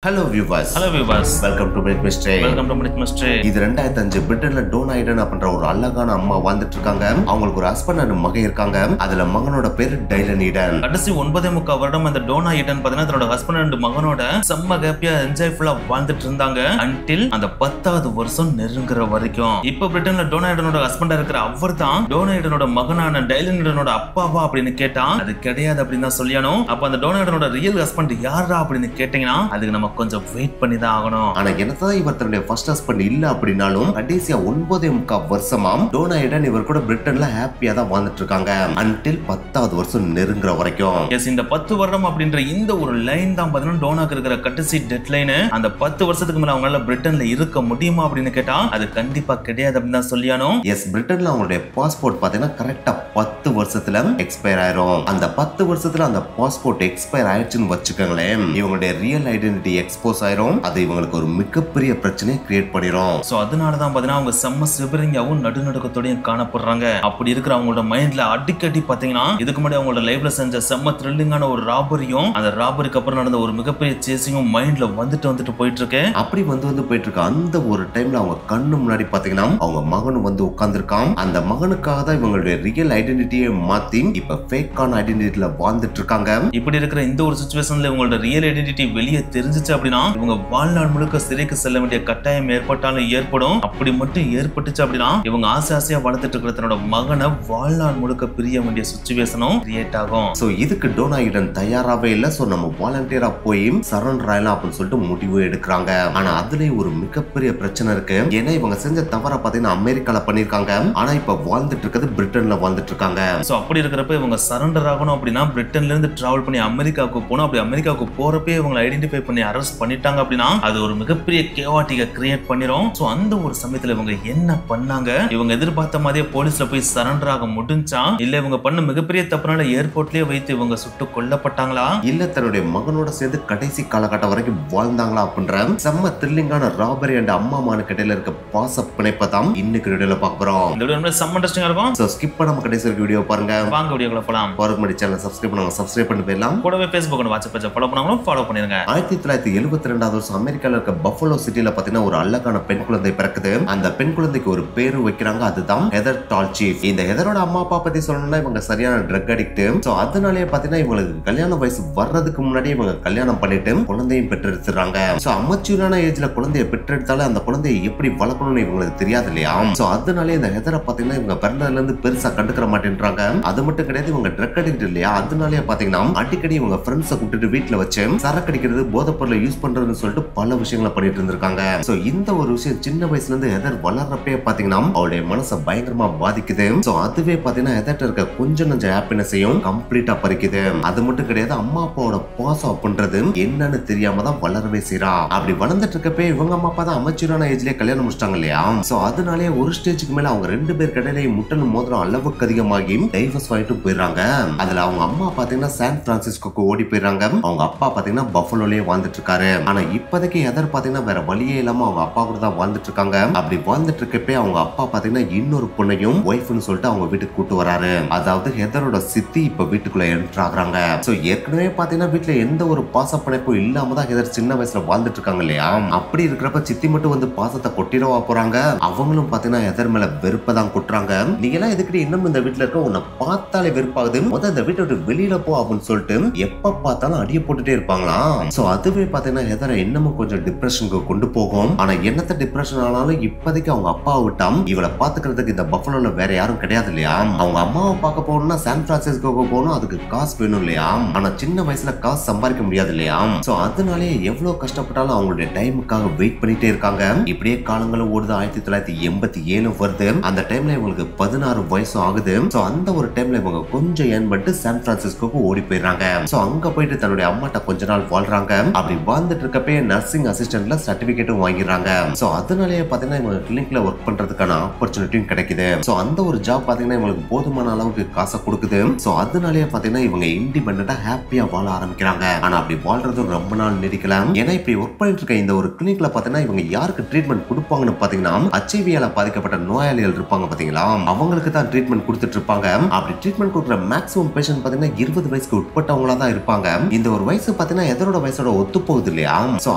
Hello viewers. Hello viewers. Welcome to Minute Mystery. Welcome to Minute Mystery. இது 2005 பிரிட்டன்ல Donna ஐடன் அப்படின்ற ஒரு அழகான அம்மா வாழ்ந்துட்டு இருக்காங்க. அவங்களுக்கு ஒரு ஹஸ்பண்ட் அண்ட் மகன் இருக்காங்க. அதுல மகனோட பேரு டைலன் ஈடன். கடைசி 9.25 வருடம் அந்த டோனா ஐடன் பாத்தீங்கன்னா தன்னோட ஹஸ்பண்ட் அண்ட் மகனோட செம்ம ஹாப்பியா என்ஜாய்ஃபுல்லா வாழ்ந்துட்டு இருந்தாங்க until அந்த 10வது வருஷம் நெருங்குற வரைக்கும். இப்போ பிரிட்டன்ல டோனா ஐடனோட ஹஸ்பண்டா இருக்கிற அவர் தான் டோனா ஐடனோட மகனான டைலன் ஈடனோட அப்பாவா அப்படின்னு கேட்டா அது கிடையாது அப்படின்னு தான் சொல்லியானோம். அப்ப அந்த டோனா ஐடனோட ரியல் ஹஸ்பண்ட் யாரா அப்படின்னு கேட்டீங்கன்னா அதுக்கு நம்ம கொஞ்சம் வெயிட் பண்ணி தான் ஆகணும். ஆனா என்னதான் இவர் தன்னுடைய ஃபர்ஸ்ட் ஹஸ்பண்ட் இல்ல அப்படினாலும் கடைசியா 9.25 வருஷமாம் டோனா ஐடன் இவர் கூட பிரிட்டன்ல ஹாப்பியா தான் வாழ்ந்துட்டு இருக்காங்க until 10வது வருஷம் நெருங்குற வரைக்கும். எஸ், இந்த 10 வருடம் அப்படின்ற இந்த ஒரு லைன் தான் பாத்தீங்கன்னா டோனாக்கு இருக்கிற கடைசி டெட்லைன். அந்த 10 வருஷத்துக்கு மேல அவங்களால பிரிட்டன்ல இருக்க முடியுமா அப்படின்னு கேட்டா அது கண்டிப்பா கிடையாது அப்படின்னு தான் சொல்லியானோம். எஸ், பிரிட்டன்ல அவங்களுடைய பாஸ்போர்ட் பாத்தீங்கன்னா கரெக்டா 10 வருஷத்துல எக்ஸ்பயர் ஆயிரும். அந்த 10 வருஷத்துல அந்த பாஸ்போர்ட் எக்ஸ்பயர் ஆயிடுச்சுன்னு வச்சுக்கோங்களேன், இவங்களுடைய ரியல் ஐடென்டிட்டி எக்ஸ்போஸ் ஆயிரும். அது இவங்களுக்கு ஒரு மிகப்பெரிய பிரச்சனையை கிரியேட் பண்ணிரும். சோ அதனாலதான் பாத்தீங்கன்னா அவங்க செம்ம சிவரிங்காவும் நடுநடுக்கத்தோடையும் காணப்படுறாங்க. அப்படி இருக்கிற அவங்களோட மைண்ட்ல அடிக்கடி பாத்தீங்கன்னா இதுக்கு முன்னாடி அவங்களோட லைஃப்ல செஞ்ச செம்ம த்ரில்லிங்கான ஒரு ராபரியும் அந்த ராபரிக்கு அப்புறம் நடந்த ஒரு மிகப்பெரிய சேசிங்கும் மைண்ட்ல வந்துட்டு போயிட்டு இருக்கு. அப்படி வந்து போயிட்டு இருக்கு. அந்த ஒரு டைம்ல அவங்க கண்ணு முன்னாடி பாத்தீங்கன்னா அவங்க மகனும் வந்து உட்கார்ந்துருக்கான். அந்த மகனுக்காக தான் இவங்களுடைய ரியல் ஐடென்டிட்டியை மாத்தி இப்ப ஃபேக்கான ஐடென்டிட்டில வாழ்ந்துட்டு இருக்காங்க. இப்படி இருக்கிற இந்த ஒரு சிச்சுவேஷன்ல இவங்களோட ரியல் ஐடென்டிட்டி வெளியே தெரிஞ்சிச்சு அப்படின்னா இவங்க வாழ்நாள் முழுக்க சிறைக்கு செல்ல வேண்டிய கட்டாயம் ஏற்பட்டாலும் ஏற்படும். அப்படி மட்டும் ஏற்பட்டுச்சு அப்படின்னா இவங்க ஆசையா வளர்த்துட்டு இருக்கிற தன்னோட மகனை வாழ்நாள் முழுக்க பிரிய வேண்டிய சிச்சுவேஷனும் கிரியேட் ஆகும். சோ இதுக்கு டோனா ஐடன் தயாராவே இல்ல. சோ நம்ம வாலண்டியரா போய் சரண்டர் ஆயிடலாம் அப்படின்னு சொல்லிட்டு முடிவு எடுக்கிறாங்க. ஆனா அதுலயே ஒரு மிகப்பெரிய பிரச்சனை இருக்கு. ஏன்னா இவங்க செஞ்ச தவற பாத்தீங்கன்னா அமெரிக்கால பண்ணிருக்காங்க. ஆனா இப்ப வாழ்ந்துட்டு இருக்கிறது பிரிட்டன்ல வாழ்ந்துட்டு இருக்காங்க. சோ அப்படி இருக்கிறப்ப இவங்க சரண்டர் ஆகணும் அப்படின்னா பிரிட்டன்ல இருந்து டிராவல் பண்ணி அமெரிக்காவுக்கு போகணும். அப்படி அமெரிக்காவுக்கு போறப்பே இவங்களை ஐடென்டிஃபை பண்ணி அரெஸ்ட் பண்ணிட்டாங்க அப்படின்னா அது ஒரு மிகப்பெரிய கேவாட்டிக்க கிரியேட் பண்ணிரும். சோ அந்த ஒரு சமயத்துல இவங்க என்ன பண்ணாங்க, இவங்க எதிர்பார்த்த மாதிரியே போலீஸ்ல போய் சரண்டர் ஆக முடிஞ்சா இல்ல இவங்க பண்ண மிகப்பெரிய தப்புனால ஏர்போர்ட்லயே வைத்து இவங்க சுட்டு கொல்லப்பட்டாங்களா இல்ல தன்னுடைய மகனோட சேர்ந்து கடைசி காலகட்டம் வரைக்கும் வாழ்ந்தாங்களா அப்படின்ற செம்ம த்ரில்லிங்கான ராபரி அண்ட் அம்மா மகன் கிட்ட இருக்க பாச பிணைப்பை தான் இன்னைக்கு வீடியோல பார்க்க போறோம். இந்த வீடியோ செம்ம இன்ட்ரெஸ்டிங்கா இருக்கும். சோ ஸ்கிப் பண்ணாம கடைசி வரைக்கும் வீடியோ பாருங்க. வாங்க வீடியோக்குள்ள போலாம். பாருங்க முன்னாடி சேனலை சப்ஸ்கிரைப் பண்ணுங்க. சப்ஸ்கிரைப் பண்ணி போயிடலாம். கூடவே Facebook and WhatsApp page follow பண்ணாங்களோ ஃபாலோ பண்ணிருங்க. 1972வது வருஷம் அமெரிக்கால இருக்க பஃபலோ சிட்டில பாத்தீங்கன்னா ஒரு அழகான பெண் குழந்தை பிறக்குது. அந்த பெண் குழந்தைக்கு ஒரு பேரு வைக்கிறாங்க. அதுதான் ஹெதர் டால்சீஃப். இந்த ஹெதரோட அம்மா அப்பா பத்தி சொல்லணும்னா இவங்க சரியான ட்ரக் அடிக்ட். சோ அதனாலேயே பாத்தீங்கன்னா இவங்களுக்கு கல்யாண வயசு வர்றதுக்கு முன்னாடி இவங்க கல்யாணம் பண்ணிட்டு குழந்தையும் பெற்றெடுத்துறாங்க. சோ அமச்சூரான ஏஜ்ல குழந்தைய பெற்றெடுத்தாலே அந்த குழந்தையை எப்படி வளர்க்கணும்னு இவங்களுக்கு தெரியாது இல்லையா. சோ அதனாலே இந்த ஹெதரை பாத்தீங்கன்னா இவங்க பிறந்ததுல இருந்து பெருசா கண்டுக்கிற மாட்டேன்றாங்க. அது மட்டும் கிடையாது, இவங்க ட்ரக் அடிக்ட் இல்லையா. அதனாலே பாத்தீங்கன்னா அடிக்கடி இவங்க ஃப்ரெண்ட்ஸை கூப்பிட்டு வீட்டுல வச்சு சரக்கு அடிக்கிறது, போதைப் பொருளை யூஸ் பண்றதுன்னு சொல்லிட்டு பல விஷயங்களை பண்ணிட்டு இருந்திருக்காங்க. சோ இந்த ஒரு விஷயம் சின்ன வயசுல இருந்து ஹெதர் வளர்றப்பே பாத்தீங்கன்னா அவளுடைய மனசை பயங்கரமா பாதிக்குது. சோ அதுவே பாத்தீங்கன்னா ஹெதர்ட்ட இருக்க கொஞ்சம் கொஞ்சம் ஹாப்பினஸையும் கம்ப்ளீட்டா பறிக்குது. அது மட்டும் கிடையாது, அம்மா அப்பாவோட பாசம் அப்படின்றது என்னன்னு தெரியாம தான் வளரவே செய்றா. அப்படி வளர்ந்துட்டு இருக்கப்பே இவங்க அம்மா அப்பா தான் அமச்சூரான ஏஜ்லயே கல்யாணம் முடிச்சிட்டாங்க இல்லையா. சோ அதனாலே ஒரு ஸ்டேஜுக்கு மேல அவங்க ரெண்டு பேர் கடையிலேயே முட்டலும் மோதிரம் அளவுக்கு அதிகமாகி டைவர்ஸ் ஆயிட்டு போயிடுறாங்க. அதுல அவங்க அம்மா பாத்தீங்கன்னா சான் பிரான்சிஸ்கோக்கு ஓடி போயிடுறாங்க. அவங்க அப்பா பாத்தீங்கன்னா பஃபலோலயே வாழ்ந்துட்டு இருக்காரு. ஆனா இப்போதைக்கு ஹெதர் பாத்தீங்கன்னா வேற வழியே இல்லாம அவங்க அப்பா கூட தான் வாழ்ந்துட்டு இருக்காங்க. அப்படி வாழ்ந்துட்டு இருக்கப்பே அவங்க அப்பா பாத்தீங்கன்னா இன்னொரு பொண்ணையும் ஒய்ஃப்னு சொல்லிட்டு அவங்க வீட்டுக்கு கூட்டு வராரு. அதாவது ஹெதரோட சித்தி இப்ப வீட்டுக்குள்ள என்டர் ஆகுறாங்க. சோ ஏற்கனவே பாத்தீங்கன்னா வீட்டுல எந்த ஒரு பாச பிணைப்பும் இல்லாம தான் ஹெதர் சின்ன வயசுல வாழ்ந்துட்டு இருக்காங்க இல்லையா. அப்படி இருக்கிறப்ப சித்தி மட்டும் வந்து பாசத்தை கொட்டிடவா போறாங்க. அவங்களும் பாத்தீங்கன்னா ஹெதர் மேல வெறுப்பை தான் கொட்டுறாங்க. நீங்க எல்லாம் எதுக்கு இன்னும் இந்த வீட்டுல இருக்க, உன்னை பார்த்தாலே வெறுப்பாகுது, முதல்ல இந்த வீட்டை விட்டு வெளியில போ அப்படின்னு சொல்லிட்டு எப்ப பார்த்தாலும் அடிய போட்டுட்டே இருப்பாங்களாம். சோ அதுவே பாத்தீங்கன்னா ஹெதரை இன்னமும் கொஞ்சம் டிப்ரெஷனுக்கு கொண்டு போகும். ஆனா என்னத்த டிப்ரெஷன் ஆனாலும் இப்போதைக்கு அவங்க அப்பாவை விட்டா இவளை பாத்துக்கிறதுக்கு இந்த பஃபலோல வேற யாரும் கிடையாது இல்லையா. அவங்க அம்மாவை பார்க்க போகணும்னா சான் பிரான்சிஸ்கோக்கு போகணும், அதுக்கு காசு வேணும் இல்லையா. ஆனா சின்ன வயசுல காசு சம்பாதிக்க முடியாது இல்லையா. சோ அதனாலே எவ்வளவு கஷ்டப்பட்டாலும் அவங்களுடைய டைமுக்காக வெயிட் பண்ணிட்டே இருக்காங்க. இப்படியே காலங்களும் ஓடுது. 1987 வருது. அந்த டைம்ல இவங்களுக்கு 16 வயசு ஆகுது. சோ அந்த ஒரு டைம்ல இவங்க கொஞ்சம் ஏன் பண்ணிட்டு சான் பிரான்சிஸ்கோக்கு ஓடி போயிடுறாங்க. சோ அங்க போயிட்டு தன்னுடைய அம்மாட்ட கொஞ்ச நாள் வாழ்றாங்க. அப்படி வாழ்ந்துட்டு இருக்கப்பே நர்சிங் அசிஸ்டன்ட்ல சர்டிபிகேட்டும் வாங்கிடுறாங்க. சோ அதனாலேயே பாத்தீங்கன்னா இவங்க கிளினிக்ல ஒர்க் பண்றதுக்கான ஆப்பர்ச்சுனிட்டியும் கிடைக்குது. சோ அந்த ஒரு ஜாப் பாத்தீங்கன்னா இவங்களுக்கு போதுமான அளவுக்கு காசை கொடுக்குது. சோ அதனாலேயே பாத்தீங்கன்னா இவங்க இண்டிபெண்டா ஹாப்பியா வாழ ஆரம்பிக்கிறாங்க. ஆனா அப்படி வாழ்றது ரொம்ப நாள் நீடிக்கல. ஏன்னா இப்படி ஒர்க் பண்ணிட்டு இருக்க இந்த ஒரு கிளினிக்ல பாத்தீங்கன்னா இவங்க யாருக்கு ட்ரீட்மெண்ட் கொடுப்பாங்கன்னு பாத்தீங்கன்னா HIV-யால பாதிக்கப்பட்ட நோயாளிகள் இருப்பாங்க பாத்தீங்களா, அவங்களுக்கு தான் ட்ரீட்மெண்ட் கொடுத்துட்டு இருப்பாங்க. அப்படி ட்ரீட்மெண்ட் கொடுக்குற மேக்ஸிமம் பேஷண்ட் பாத்தீங்கன்னா 20 வயசுக்கு உட்பட்டவங்களா தான் இருப்பாங்க. இந்த ஒரு வயசு பாத்தீங்கன்னா எதனோட வயசோட ஒத்து போகுது இல்லையா. சோ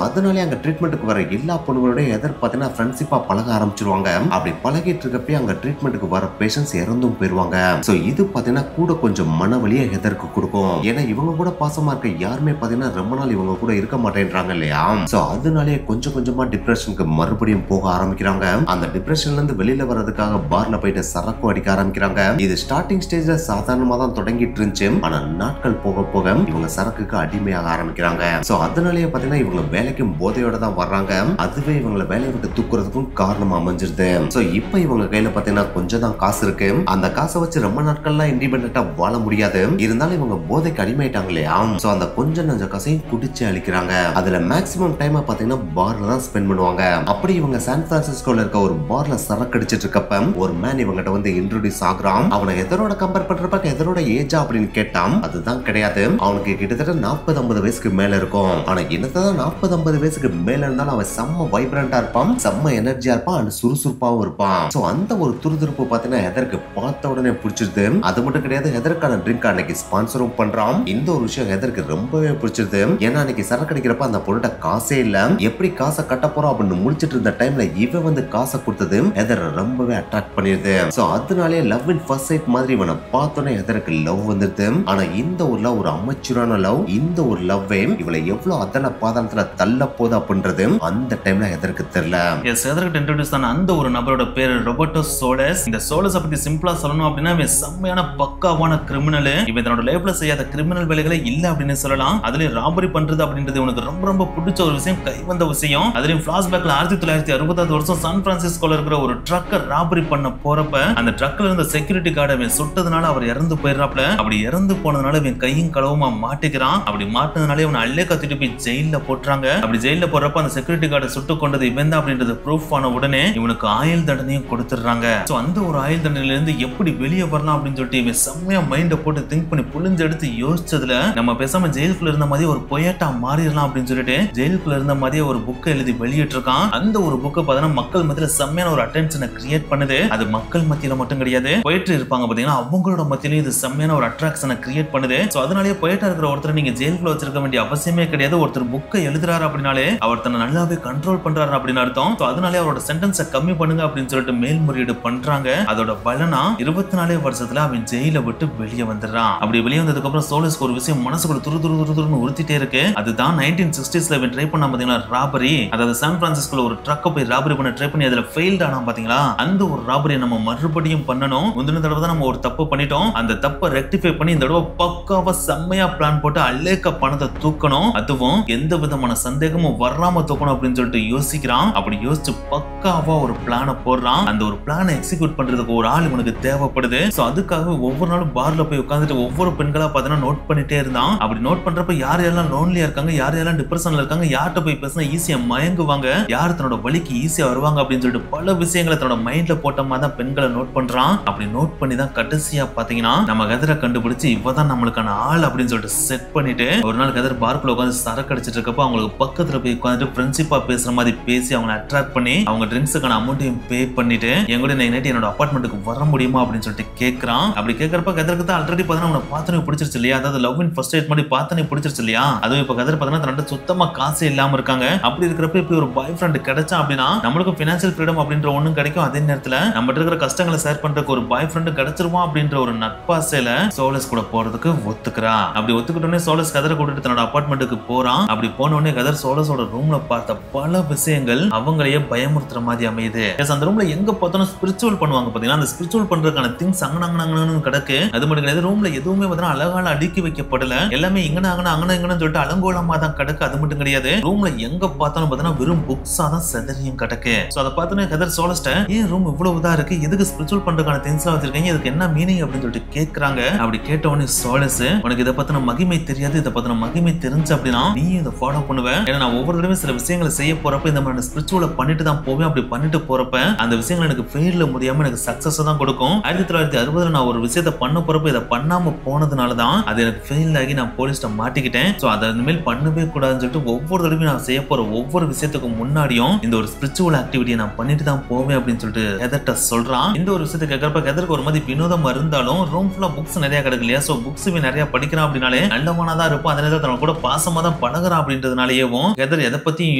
அதனாலே அங்க ட்ரீட்மெண்ட்டுக்கு வர எல்லா பொண்ணுகளோட ஹெதர் பாத்தீங்கன்னா ஃப்ரெண்ட்ஷிப்பா பழக ஆரம்பிச்சிருவாங்க. அப்படி பழகிட்டு இருக்கப்பே அங்க ட்ரீட்மெண்ட்டுக்கு வர பேஷண்ட்ஸ் இறந்தும் போயிருவாங்க. சோ இது பாத்தீங்கன்னா கூட கொஞ்சம் மனவலியை ஹெதருக்கு கொடுக்கும். ஏன்னா இவங்க கூட பாசமா இருக்க யாருமே பாத்தீங்கன்னா ரொம்ப நாள் இவங்க கூட இருக்க மாட்டேன்றாங்க இல்லையா. சோ அதனாலே கொஞ்சம் கொஞ்சமா டிப்ரெஷனுக்கு மறுபடியும் போக ஆரம்பிக்கிறாங்க. அந்த டிப்ரெஷன்ல இருந்து வெளியில வர்றதுக்காக பார்ல போயிட்டு சரக்கு அடிக்க ஆரம்பிக்கிறாங்க. இது ஸ்டார்டிங் ஸ்டேஜ்ல சாதாரணமா தான் தொடங்கிட்டு இருந்துச்சு. ஆனா நாட்கள் போக போக இவங்க சரக்குக்கு அடிமையாக ஆரம்பிக்கிறாங்க. சோ அதனாலேயே பாத்தீங்கன்னா இவங்க வேலைக்கும் போதையோட தான் வர்றாங்க. அதுவே இவங்களை வேலையை விட்டு தூக்குறதுக்கும் காரணம் அமைஞ்சிருது. சோ இப்ப இவங்க கையில பாத்தீங்கன்னா கொஞ்சம் தான் காசு இருக்கு. அந்த காசை வச்சு ரொம்ப நாட்கள்லாம் இண்டிபெண்டா வாழ முடியாது. இருந்தாலும் இவங்க போதைக்கு அடிமைட்டாங்க இல்லையா. சோ அந்த கொஞ்சம் நஞ்ச காசையும் குடிச்சு அழிக்கிறாங்க. அதுல மேக்ஸிமம் டைம் பாத்தீங்கன்னா பார்ல தான் ஸ்பெண்ட் பண்ணுவாங்க. அப்படி இவங்க சான் பிரான்சிஸ்கோல இருக்க ஒரு பார்ல சரக்கு அடிச்சிட்டு இருக்கப்ப ஒரு மேன் இவங்கிட்ட வந்து இன்ட்ரோடியூஸ் ஆகுறான். அவனை எதரோட கம்பேர் பண்றப்ப எதரோட ஏஜா அப்படின்னு கேட்டான். அதுதான் கிடையாது. அவனுக்கு கிட்டத்தட்ட 40-50 வயசுக்கு மேல இருக்கும். ஆனா என்னதான் 40-50 வயசுக்கு மேல இருந்தாலும் அவன் செம்ம வைப்ரண்டா இருப்பான், செம்ம எனர்ஜியா இருப்பான், அண்ட் சுறுசுறுப்பாவும் இருப்பான். சோ அந்த ஒரு துருதுருப்பு பாத்தீங்கன்னா ஹெதருக்கு பார்த்த உடனே பிடிச்சிருது. அது மட்டும் கிடையாது, ஹெதருக்கான ட்ரிங்க் அன்னைக்கு ஸ்பான்சரும் பண்றான். இந்த ஒரு விஷயம் ஹெதருக்கு ரொம்பவே பிடிச்சிருது. ஏன்னா அன்னைக்கு சரக்கு அடிக்கிறப்ப அந்த பொருட்ட காசே இல்ல, எப்படி காசை கட்ட போறோம் அப்படின்னு முடிச்சிட்டு இருந்த டைம்ல இவன் வந்து காசை கொடுத்தது ஹெதர் ரொம்பவே அட்ராக்ட் பண்ணிருது. சோ அதனாலே லவ் இன் ஃபர்ஸ்ட் சைட் மாதிரி இவனை பார்த்தோன்னே ஹெதருக்கு லவ் வந்துருது. ஆனா இந்த ஒரு லவ் ஒரு அமைச்சரான லவ். இந்த ஒரு லவ்வே இவளை எவ்வளவு அதல பாதாளத்துல தள்ள போகுது அப்படின்றது அந்த டைம்ல ஹெதருக்கு தெரியல. எஸ், ஹெதருக்கு இன்ட்ரோடியூஸ் ஆன அந்த ஒரு நபரோட பேரு ரொபர்ட்டோ சோலஸ். இந்த சோலஸை பத்தி சிம்பிளா சொல்லணும் அப்படின்னா இவன் செம்மையான பக்காவான கிரிமினல். இவன் தன்னோட லைஃப்ல செய்யாத கிரிமினல் வேலைகளே இல்ல அப்படின்னு சொல்லலாம். அதுலயும் ராபரி பண்றது அப்படின்றது உனக்கு ரொம்ப ரொம்ப பிடிச்ச ஒரு விஷயம், கை வந்த விஷயம். அதுலயும் பிளாஷ்பேக்ல 1960 வருஷம் சான் பிரான்சிஸ்கோல இருக்கிற ஒரு ட்ரக்க ராபரி பண்ண போறப்ப அந்த ட்ரக்ல இருந்த செக்யூரிட்டி கார்டை இவன் சுட்டதுனால அவர் இறந்து போயிடுறாப்ல. அப்படி இறந்து போனதுனால இவன் கையும் களவுமா மாட்டிக்கிறான். அப்படி மாட்டினதுனால இவனை அள்ளே கத்திட்டு போய் ஜெயில போட்டுறாங்க. அப்படி ஜெயில போறப்ப அந்த செக்யூரிட்டி கார்டை சுட்டு கொண்டது இவன் தான் அப்படின்றது ப்ரூஃப் ஆன உடனே இவனுக்கு ஆயுள் தண்டனையும் கொடுத்துடுறாங்க. சோ அந்த ஒரு ஆயுள் தண்டனையில இருந்து எப்படி வெளியே வரலாம் அப்படின்னு சொல்லிட்டு இவன் செம்மையா மைண்ட போட்டு திங்க் பண்ணி புளிஞ்சு எடுத்து யோசிச்சதுல நம்ம பேசாம ஜெயிலுக்குள்ள இருந்த மாதிரி ஒரு பொயட்டா மாறிடலாம் அப்படின்னு சொல்லிட்டு ஜெயிலுக்குள்ள இருந்த மாதிரியே ஒரு புக்கை எழுதி வெளியிட்டு இருக்கான். அந்த ஒரு புக்கை பார்த்தீங்கன்னா மக்கள் மத்தியில செம்மையான ஒரு அட்டென்ஷனை கிரியேட் பண்ணுது. அது மக்கள் மத்தியில மட்டும் கிடையாது, பொயட்ரி இருப்பாங்க பாத்தீங்கன்னா அவங்களோட மத்தியிலும் இது செம்மையான ஒரு அட்ராக்ஷனை கிரியேட் பண்ணுது. சோ அதனாலேயே பொயட்டா இருக்கிற ஒருத்தர் நீங்க ஜெயிலுக்குள்ள வச்சிருக்க வேண்டிய அவசியமே கிடையாது. ஒருத்தர் புக்கை எழுதுறாரு அப்படின்னாலே அவர் தன்னை நல்லாவே கண்ட்ரோல் பண்றாரு அப்படின்னு அர்த்தம். சோ அதனாலே அவரோட சென்டென்ஸை கம்மி பண்ணுங்க அப்படின்னு சொல்லிட்டு மேல்முறையீடு பண்றாங்க. அதோட பலனா 24 வருஷத்துல அவன் ஜெயில விட்டு வெளியே வந்துடுறான். அப்படி வெளியே வந்ததுக்கு அப்புறம் சோலஸ்க்கு ஒரு விஷயம் மனசுக்குள்ள துருதுருன்னு உறுத்திட்டே இருக்கு. அதுதான் 1960ஸ்ல இவன் ட்ரை பண்ணா பாத்தீங்களா ராபரி. அதாவது சான் பிரான்சிஸ்கோல ஒரு ட்ரக்க போய் ராபரி பண்ண ட்ரை பண்ணி அதுல ஃபெயில்ட் ஆனா பாத்தீங்களா, அந்த ஒரு ராபரியை நம்ம மறுபடியும் பண்ணணும். முந்தின தடவை தான் நம்ம ஒரு தப்பு பண்ணிட்டோம், அந்த தப்பை ரெக்டிஃபை பண்ணி இந்த தடவை பக்காவா செம்மையா பிளான் போட்டு அல்லேக்க பணத்தை தூக்கணும், அதுவும் எந்த விதமான சந்தேகமும் வராம தூக்கணும் அப்படின்னு சொல்லிட்டு யோசிக்கிறான். அப்படி யோசிச்சு பக்காவா ஒரு பிளான போடுறான். அந்த ஒரு பிளானை எக்ஸிக்யூட் பண்றதுக்கு ஒரு ஆள் இவனுக்கு தேவைப்படுது. சோ அதுக்காக ஒவ்வொரு நாளும் பார்ல போய் உட்கார்ந்துட்டு ஒவ்வொரு பெண்களா பார்த்தீங்கன்னா நோட் பண்ணிட்டே இருந்தான். அப்படி நோட் பண்றப்ப யார் யாரெல்லாம் லோன்லியா இருக்காங்க, யார் யாரெல்லாம் டிப்ரெஷன்ல இருக்காங்க, யார்கிட்ட போய் பேசினா ஈஸியா மயங்குவாங்க, யார் தன்னோட வலிக்கு ஈஸியா வருவாங்க அப்படின்னு சொல்லிட்டு பல விஷயங்களை தன்னோட மைண்ட்ல போட்ட மாதிரி தான் பெண்களை நோட் பண்றான். அப்படி நோட் பண்ணி தான் கடைசியா பாத்தீங்கன்னா நம்ம கதிரை கண்டுபிடிச்சு இவதான் நம்மளுக்கான ஆள் அப்படின்னு சொல்லிட்டு செட் பண்ணிட்டு ஒரு நாள் கதிர் பார்க்குள்ள உட்காந்து சரக்கு அடிச்சிட்டு இருக்கப்ப அவங்களுக்கு பக்கத்துல போய் உட்காந்துட்டு ஃப்ரெண்ட்ஷிப்பா பேசுற மாதிரி பேசி அவங்களை அட்ராக்ட் பண்ணி அவங்க ட்ரிங்க்ஸுக்கான அமௌண்ட்டையும் பே பண்ணிட்டு எங்கூட நைட் என்னோட அபார்ட்மெண்ட்டுக்கு வர முடியுமா அப்படின்னு சொல்லிட்டு கேட்கறான். அப்படி கேட்கறப்ப கதிருக்கு தான் ஆல்ரெடி பார்த்தா அவனை பார்த்தனே பிடிச்சிருச்சு இல்லையா, அதாவது லவ் இன் ஃபர்ஸ்ட் சைட் மாதிரி பார்த்தனே பிடிச்சிருச்சு இல்லையா. அதுவும் இப்ப கதிர் பார்த்தா தன்னோட சுத்தமா காசே இல்லாம இருக்காங்க. அப்படி இருக்கிறப்ப இப்படி ஒரு பாய் ஃப்ரெண்ட் கிடைச்சா அப்படின்னா நம்மளுக்கு பினான்சியல் ஃப்ரீடம் அப்படின்ற ஒண்ணும் கிடைக்கும். அதே நேரத்துல நம்ம இருக்கிற கஷ்டங்களை ஷேர் பண்றதுக்கு ஒரு பாய் ஃப்ரெண்ட் கிடைச்சிருவான் அப்படின்ற ஒரு நட்பாசையில சோலஸ் கூட போறதுக்கு ஒத்துக்கிறா. அப்படி ஒத்துக்கிட்டோன்னே சோலஸ் கதிரை கூட்டிட்டு தன்னோட அபார்ட்மெண்ட்டுக்கு போறான். அப்படி போன உடனே கதிர் சோலஸோட ரூம்ல பார்த்த பல விஷயங்கள் அவங்களையே பயமுறுத்துற மாதிரி அமையுது. அந்த ரூம்ல எங்க பார்த்தாலும் ஸ்பிரிச்சுவல் பண்ணுவாங்க பாத்தீங்கன்னா, அந்த ஸ்பிரிச்சுவல் பண்றதுக்கான திங்ஸ் அங்கனங்கனங்கன்னு கிடக்கு. அது மட்டும் கிடையாது, ரூம்ல எதுவுமே பார்த்தீங்கன்னா அழகால அடுக்கி வைக்கப்படல, எல்லாமே இங்கன அங்கன இங்கன்னு சொல்லிட்டு அலங்கோலமா தான் கிடக்கு. அது மட்டும் கிடையாது, ரூம்ல எங்க பார்த்தாலும் பார்த்தீங்கன்னா வெறும் புக்ஸா தான் செதறியும் கிடக்கு. சோ அதை பார்த்தோன்னே கதிர் சோலஸ்ட ஏன் ரூம் இவ்வளவு இதா இருக்கு, எதுக்கு ஸ்பிரிச்சுவல் பண்றதுக்கான திங்ஸ் எல்லாம் வச்சிருக்கீங்க, இதுக்கு என்ன மீனிங் அப்படின்னு சொல்லிட்டு கேட்கறாங்க. அப்படி கேட்ட உடனே சோலஸ் உனக்கு இதை பத்தின மகிமை தெரியாது, இதை பத்தின மகிமை தெரிஞ்சு அப்படின்னா நீ இதை ஃபாலோ பண்ணுவ. ஏன்னா நான் ஒவ்வொரு தடவை சில விஷயங்களை செய்ய போறப்ப இந்த மாதிரி ஸ்பிரிச்சுவலை பண்ணிட்டு தான் போவேன். அப்படி பண்ணிட்டு போறப்ப அந்த விஷயங்கள் எனக்கு ஃபெயில்ல முடியாம எனக்கு சக்சஸ் தான் கொடுக்கும். 1960 நான் ஒரு விஷயத்தை பண்ண போறப்ப இதை பண்ணாம போனதுனால தான் அது எனக்கு ஃபெயில் ஆகி நான் போலீஸ்ட மாட்டிக்கிட்டேன். சோ அதை இனிமேல் பண்ணவே கூடாதுன்னு சொல்லிட்டு ஒவ்வொரு தடவையும் நான் செய்ய போற ஒவ்வொரு விஷயத்துக்கு முன்னாடியும் இந்த ஒரு ஸ்பிரிச்சுவல் ஆக்டிவிட்டியை நான் பண்ணிட்டு தான் போவேன் அப்படின்னு சொல்லிட்டு ஹெதர்ட்ட சொல்றான். இந்த ஒரு விஷயத்தை கேட்கறப்ப ஹெதருக்கு ஒரு மாதிரி வினோதமா இருந்தாலும் ரூம் ஃபுல்லா புக்ஸ் நிறைய கிடக்கு இல்லையா, சோ புக்ஸ் நிறைய படிக்கிறான் அப்படின்னாலே நல்லவனா தான் இருப்பான். அதனால தன்னோட கூட பாசமா தான் பழக பழகுறான் அப்படின்றதுனாலயேவும் ஹெதர் எதை பத்தியும்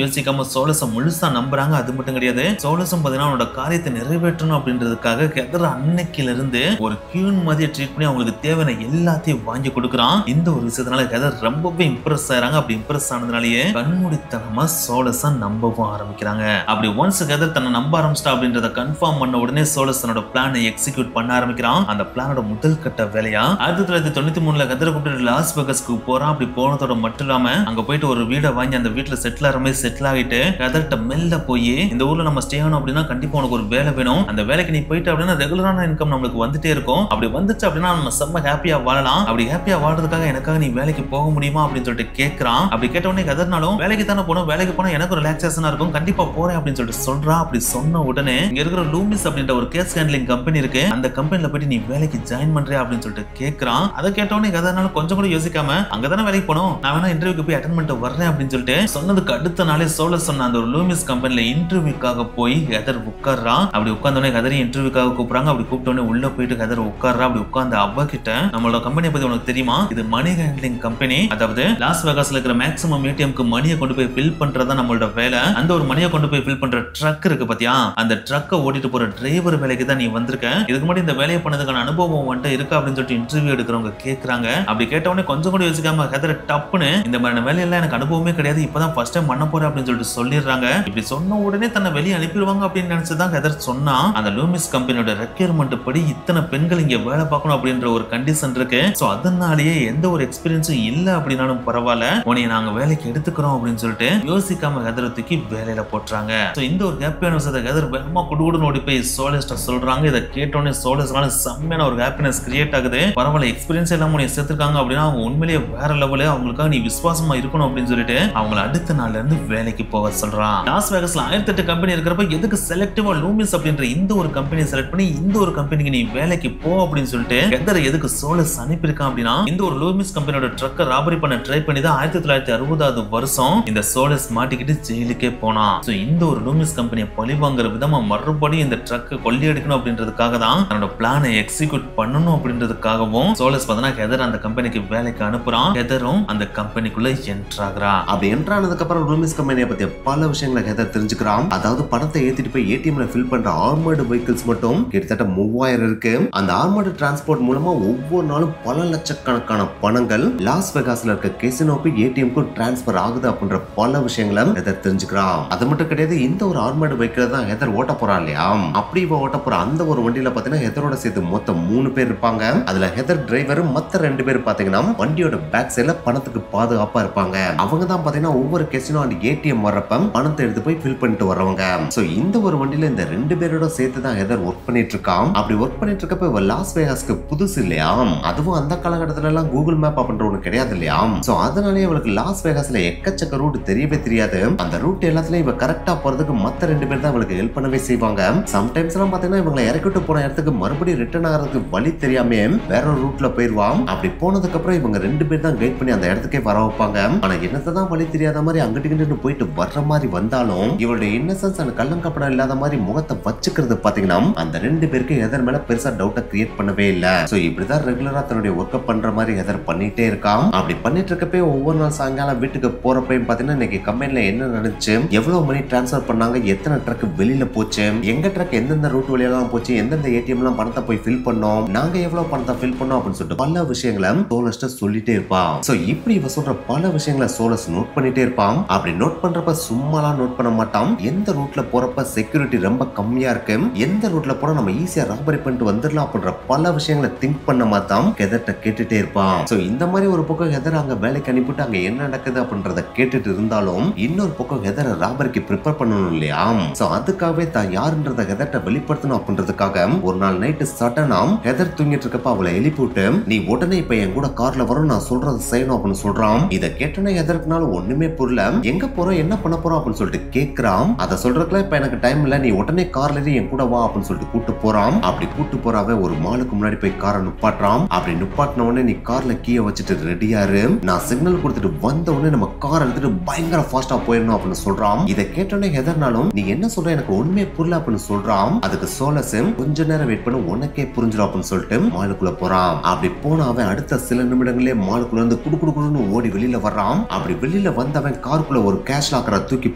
யோசிக்காம சோலஸ முழுசா நம்புறாங்க. அது மட்டும் கிடையாது, சோலஸும் பாத்தீங்கன்னா அவனோட காரியத்தை நிறைவேற்றணும் அப்படின்றதுக்காக ஹெதர் அன்னைக்கில இருந்து ஒரு கியூன் மாதிரி ட்ரீட் பண்ணி அவங்களுக்கு தேவையான எல்லாத்தையும் வாங்கி கொடுக்குறான். இந்த ஒரு விஷயத்தினால ஹெதர் ரொம்பவே இம்ப்ரெஸ் ஆயிராங்க. அப்படி இம்ப்ரெஸ் ஆனதுனாலயே கண்மூடித்தனமா சோலஸ நம்பவும் ஆரம்பிக்கிறாங்க. அப்படி ஒன்ஸ் ஹெதர் தன்னை நம்ப ஆரம்பிச்சிட்டா அப்படின்றத கன்ஃபார்ம் பண்ண உடனே சோலஸ் தன்னோட பிளானை எக்ஸிக்யூட் பண்ண ஆரம்பிக்கிறான். அந்த பிளானோட முதல் கட்ட வேலையா 1993 ஹெதரை கூப்பிட்டு லாஸ் வேகஸ்க்கு போறான். அப்படி போனதோட மட்டும் இல்லாம அங்க போயிட்டு ஒரு வீடை வாங்கி அந்த வீட்டுல செட்டில் ஆகிற மாதிரி செட்டில் ஆகிட்டு ஹெதர்ட்ட மெல்ல போய் இந்த ஊர்ல நம்ம ஸ்டே ஆகணும் அப்படின்னா கண்டிப்பா உனக்கு ஒரு வேலை வேணும். அந்த வேலைக்கு நீ போயிட்டு அப்படின்னா ரெகுலரான இன்கம் நம்மளுக்கு வந்துட்டே இருக்கும். அப்படி வந்துச்சு அப்படின்னா நம்ம செம்ம ஹாப்பியா வாழலாம். அப்படி ஹாப்பியா வாழ்றதுக்காக எனக்காக நீ வேலைக்கு போக முடியுமா அப்படின்னு சொல்லிட்டு கேட்கறான். அப்படி கேட்ட உடனே ஹெதர்னாலும் வேலைக்கு தானே போகணும், வேலைக்கு போனா எனக்கு ரிலாக்ஸேஷனா இருக்கும், கண்டிப்பா போறேன் அப்படின்னு சொல்லிட்டு சொல்றான். அப்படி சொன்ன உடனே இங்க இருக்கிற லூமிஸ் அப்படின்ற ஒரு கேஸ் ஹேண்ட்லிங் கம்பெனி இருக்கு, அந்த கம்பெனில போயிட்டு நீ வேலைக்கு ஜாயின் பண்றியா அப்படின்னு சொல்லிட்டு கேட்கறான். அதை கேட்ட உடனே ஹெதர்னாலும் கொஞ்சம் கூட யோசிக்காம அங்கதானே வேலைக்கு போனோம், நான் வேணா இன்டர்வியூக்கு போய் அட்டெண்ட் பண்ணிட்டு வர்றேன் அப்படின்னு சொல்லிட்டு சொன்னதுக்கு அடுத்த நாளே சோலஸ் சொன்ன அந்த ஒரு லூமிஸ் கம்பெனில இன்டர்வியூக்காக போய் ஹெதர் உட்கார்றான். அப்படி உட்கார்ந்தோடனே ஹெதரை இன்டர்வியூக்காக கூப்பிடுறாங்க. அப்படி கூப்பிட்டோடனே உள்ள போயிட்டு ஹெதர் உட்கார்றா. அப்படி உட்கார்ந்து அவ கிட்ட நம்மளோட கம்பெனியை பத்தி உனக்கு தெரியுமா, இது மணி ஹேண்ட்லிங் கம்பெனி, அதாவது லாஸ் வேகாஸ்ல இருக்கிற மேக்ஸிமம் ஏடிஎம்க்கு மணியை கொண்டு போய் ஃபில் பண்றதா நம்மளோட வேலை. அந்த ஒரு மணியை கொண்டு போய் ஃபில் பண்ற ட்ரக் இருக்கு பாத்தியா, அந்த ட்ரக்கை ஓட்டிட்டு போற டிரைவர் வேலைக்கு தான் நீ வந்திருக்க. இதுக்கு முன்னாடி இந்த வேலையை பண்ணதுக்கான அனுபவம் வந்துட்டு இருக்கா அப்படின்னு சொல்லிட்டு இன்டர்வியூ எடுக்கிறவங்க கேட்கறாங்க. அப்படி கேட்டவொடனே கொஞ்சம் கூட யோசிக்காம ஹெதர் டப்புன்னு இந்த மாதிரி வேலையெல்லாம் எனக்கு அனுபவமே கிடையாது, இப்பதான் ஃபர்ஸ்ட் டைம் பண்ண போறேன் அப்படின்னு சொல்லிட்டு சொல்லிடுறாங்க. இப்படி சொன்ன உடனே தன்னை வெளியே அனுப்பிடுவாங்க அப்படின்னு நினைச்சுதான் ஹெதர் சொன்னா. அந்த லூமிஸ் கம்பெனியோட ரெக்யர்மெண்ட் படி இத்தனை பெண்கள் இங்க வேலை பார்க்கணும் அப்படின்ற ஒரு கண்டிஷன் இருக்கு. சோ அதனாலேயே எந்த ஒரு எக்ஸ்பீரியன்ஸும் இல்ல அப்படின்னாலும் பரவாயில்ல, உன்னை நாங்க வேலைக்கு எடுத்துக்கிறோம் அப்படின்னு சொல்லிட்டு யோசிக்காம ஹெதரை தூக்கி வேலையில போட்டுறாங்க. சோ இந்த ஒரு ஹாப்பியான விஷயத்தை ஹெதர் வேகமா குடுகுடுன்னு ஓடி போய் சோலஸ்ட சொல்றாங்க. இதை கேட்டோடனே சோலஸ்னால செம்மையான ஒரு ஹாப்பினஸ் கிரியேட் ஆகுது. பரவாயில்ல, எக்ஸ்பீரியன்ஸ் எல்லாம் உன்னை சேர்த்திருக்காங்க அப்படின்னா அவங்க உண்மையிலேயே வேற லெவலு, அவங்களுக்காக நீ விசுவாசமா இருக்கணும் அப்படின்னு சொல்லிட்டு அவங்கள அடுத்த நாள்ல இருந்து வேலைக்கு போக சொல்றான். லாஸ் வேகஸ்ல 1008 கம்பெனி இருக்கிறப்ப எதுக்கு செலக்டிவா லூமிஸ் அப்படின்ற இந்த ஒரு கம்பெனியை செலக்ட் பண்ணி இந்த ஒரு கம்பெனிக்கு நீ வேலைக்கு போ அப்படின்னு சொல்லிட்டு ஹெதர் எதுக்கு சோலஸ் அனுப்பியிருக்கான் அப்படின்னா, இந்த ஒரு லூமிஸ் கம்பெனியோட ட்ரக்கை ராபரி பண்ண ட்ரை பண்ணி தான் 1960வது வருஷம் இந்த சோலஸ் மாட்டிக்கிட்டு ஜெயிலுக்கே போனான். சோ இந்த ஒரு லூமிஸ் கம்பெனியை பழி வாங்குற விதமா மறுபடியும் இந்த ட்ரக்கை கொள்ளையடிக்கணும் அப்படின்றதுக்காக தான் தன்னோட பிளானை எக்ஸிக்யூட் பண்ணணும் அப்படின்றதுக்காகவும் சோலஸ் பார்த்தா ஹெதர் அந்த கம்பெனிக்கு வேலைக்கு அனுப்புறான். ஹெதரும் அந்த கம்பெனிக்குள்ள என்டர் ஆகுறா. அப்படி என்டர் ஆனதுக்கு அப்புறம் லூமிஸ் கம்பெனியை பத்தி பல விஷயங்களை ஹெதர் தெரிஞ்சுக்கிறான். அதாவது பணத்தை ஏத்திட்டு போய் ஏடிஎம்ல ஃபில் பண்ற ஆர்மர்டு வெஹிக்கிள்ஸ் மட்டும் கிட்டத்தட்ட 3000 இருக்கு. அந்த ஆர்மர்டு டிரான்ஸ்போர்ட் மூலமா ஒவ்வொரு நாளும் பல லட்சக்கணக்கான பணங்கள் லாஸ் வேகாஸ்ல இருக்க கெசினோக்கு ஏடிஎம்க்கு டிரான்ஸ்பர் ஆகுது அப்படின்ற பல விஷயங்களை ஹெதர் தெரிஞ்சுக்கிறான். அது மட்டும் கிடையாது, இந்த ஒரு ஆர்மர்டு வெஹிக்கிள் தான் ஹெதர் ஓட்ட போறா இல்லையா, அப்படி இவ ஓட்ட போற அந்த ஒரு வண்டியில பாத்தீங்கன்னா ஹெதரோட சேர்த்து மொத்தம் 3 பேர் இருப்பாங்க. அதுல ஹெதர் டிரைவர், மத்த 2 பேர் பாத்தீங்கன்னா வண்டியோட பேக் சைடுல பணத்துக்கு பாதுகாப்பா இருப்பாங்க. அவங்க தான் பாத்தீங்கன்னா ஒவ்வொரு கெசினோ அண்ட் ஏடிஎம் வர்றப்ப பணத்தை எடுத்து போய் ஃபில் பண்ணிட்டு வரவங்க. சோ இந்த ஒரு வண்டியில இந்த 2 பேரோட சேர்த்து தான் ஹெதர் ஒர்க் பண்ணிட்டு இருக்கான். அப்படி ஒர்க் பண்ணிட்டு இருக்கப்ப இவ லாஸ் வேகாஸ்க்கு புதுசு இல்லையா, அதுவும் அந்த காலகட்டத்துல எல்லாம் கூகுள் மேப் அப்படின்ற ஒண்ணு கிடையாது இல்லையா. சோ அதனாலே அவளுக்கு லாஸ் வேகாஸ்ல எக்கச்சக்க ரூட் தெரியவே தெரியாது. அந்த ரூட் எல்லாத்துலயும் இவ கரெக்டா போறதுக்கு மத்த 2 பேர் தான் அவளுக்கு ஹெல்ப் பண்ணவே செய்வாங்க. சம்டைம்ஸ் எல்லாம் பாத்தீங்கன்னா இவங்களை இறக்கிட்டு போன இடத்துக்கு மறுபடியும் ரிட்டர்ன் ஆகிறதுக்கு வழி தெரியாம வேற ஒரு ரூட்ல போயிருவான். அப்படி போனதுக்கு அப்புறம் இவங்க 2 பேர் தான் கைட் பண்ணி அந்த இடத்துக்கே வர வைப்பாங்க. ஆனா என்னதான் வழி தெரியாத மாதிரி அங்கிட்டு போயிட்டு வர்ற மாதிரி வந்தாலும் இவளுடைய இன்னசென்ஸ் அண்ட் கள்ளங்கப்படம் இல்லாத மாதிரி முகத்தை வச்சுக்கிறது பாத்தீங்கன்னா அந்த 2 பேருக்கு ஹெதர் மேல பெருசா டவுட்டை கிரியேட் பண்ணவே இல்ல. சோ இப்படிதான் ரெகுலரா தன்னுடைய ஒர்க் பண்ற மாதிரி ஹெதர் பண்ணிட்டே இருக்கான். அப்படி பண்ணிட்டு இருக்கப்பே ஒவ்வொரு நாள் சாயங்காலம் வீட்டுக்கு போறப்பையும் பாத்தீங்கன்னா இன்னைக்கு கம்பெனில என்ன நடந்துச்சு, எவ்வளவு மணி டிரான்ஸ்பர் பண்ணாங்க, எத்தனை ட்ரக் வெளியில போச்சு, எங்க ட்ரக் எந்தெந்த ரூட் வழியெல்லாம் போச்சு, எந்தெந்த ஏடிஎம் எல்லாம் பணத்தை போய் ஃபில் பண்ணோம், நாங்க எவ்வளவு பணத்தை ஃபில் பண்ணோம் அப்படின்னு சொல்லிட்டு பல விஷயங்களை சோலஸ்ட சொல்லிட்டே இருப்பான். சோ இப்படி இவ சொல்ற பல விஷயங்களை சோலஸ் நோட் பண்ணிட்டே இருப்பான். அப்படி நோட் பண்றப்ப சும்மாலாம் நோட் பண்ண மாட்டான். எந்த ரூட்ல போறப்ப செக்யூரிட்டி ரொம்ப கம்மியா இருக்கு, எந்த ரூட்ல போனா நம்ம ஈஸியா ராபரி பண்ணிட்டு வந்துடலாம் அப்படின்ற பல விஷயங்களை திங்க் பண்ண மாட்டான். ஹெதர்ட்ட கேட்டுட்டே இருப்பான். சோ இந்த மாதிரி ஒரு பக்கம் ஹெதர் அங்க வேலைக்கு அனுப்பிட்டு அங்க என்ன நடக்குது அப்படின்றத கேட்டுட்டு இருந்தாலும் இன்னொரு பக்கம் ஹெதர் ராபரிக்கு ப்ரிப்பேர் பண்ணணும் இல்லையா. சோ அதுக்காகவே தான் யாருன்றத ஹெதர்ட்ட வெளிப்படுத்தணும் அப்படின்றதுக்காக ஒரு நாள் நைட்டு சடனா ஹெதர் தூங்கிட்டு இருக்கப்ப அவளை எழுப்பிவிட்டு நீ உடனே இப்ப என் கூட கார்ல வரும், நான் சொல்றது செய்யணும் அப்படின்னு சொல்றான். இதை கேட்டோன்னே ஹெதர்க்குனால ஒண்ணுமே புரியல. எங்க போறோம், என்ன பண்ண போறோம் அப்படின்னு சொல்லிட்டு கேட்கிறான். அதை சொல்றதுக்குலாம் இப்ப எனக்கு டைம் இல்ல, நீ உடனே கார்ல ஏறி என் கூட வா அப்படின்னு சொல்லிட்டு கூட்டு போறான். அப்படி கூட்டு போறாவே ஒரு மாலுக்கு முன்னாடி போய் காரை நிப்பாட்டுறான். அப்படி நிப்பாட்டின உடனே நீ கார்ல கீயை வச்சுட்டு ரெடியாரு, நான் சிக்னல் கொடுத்துட்டு வந்த உடனே நம்ம கார் எடுத்துட்டு பயங்கர ஃபாஸ்டா போயிடணும் அப்படின்னு சொல்றான். இதை கேட்டோன்னே ஹெதர்னாலும் நீ என்ன சொல்ற எனக்கு ஒண்ணுமே புரியல அப்படின்னு சொல்றான். அதுக்கு சோலஸ் கொஞ்ச நேரம் வெயிட் பண்ண உனக்கே புரிஞ்சிடும் அப்படின்னு சொல்லிட்டு மாலுக்குள்ள போறான். அப்படி போன அவன் அடுத்த சில நிமிடங்களே மாலுக்குள்ள இருந்து குடுக்குடுன்னு ஓடி வெளியில வர்றான். வந்துடுறான். அப்படி வெளியில வந்தவன் காருக்குள்ள ஒரு கேஷ் லாக்கரை தூக்கி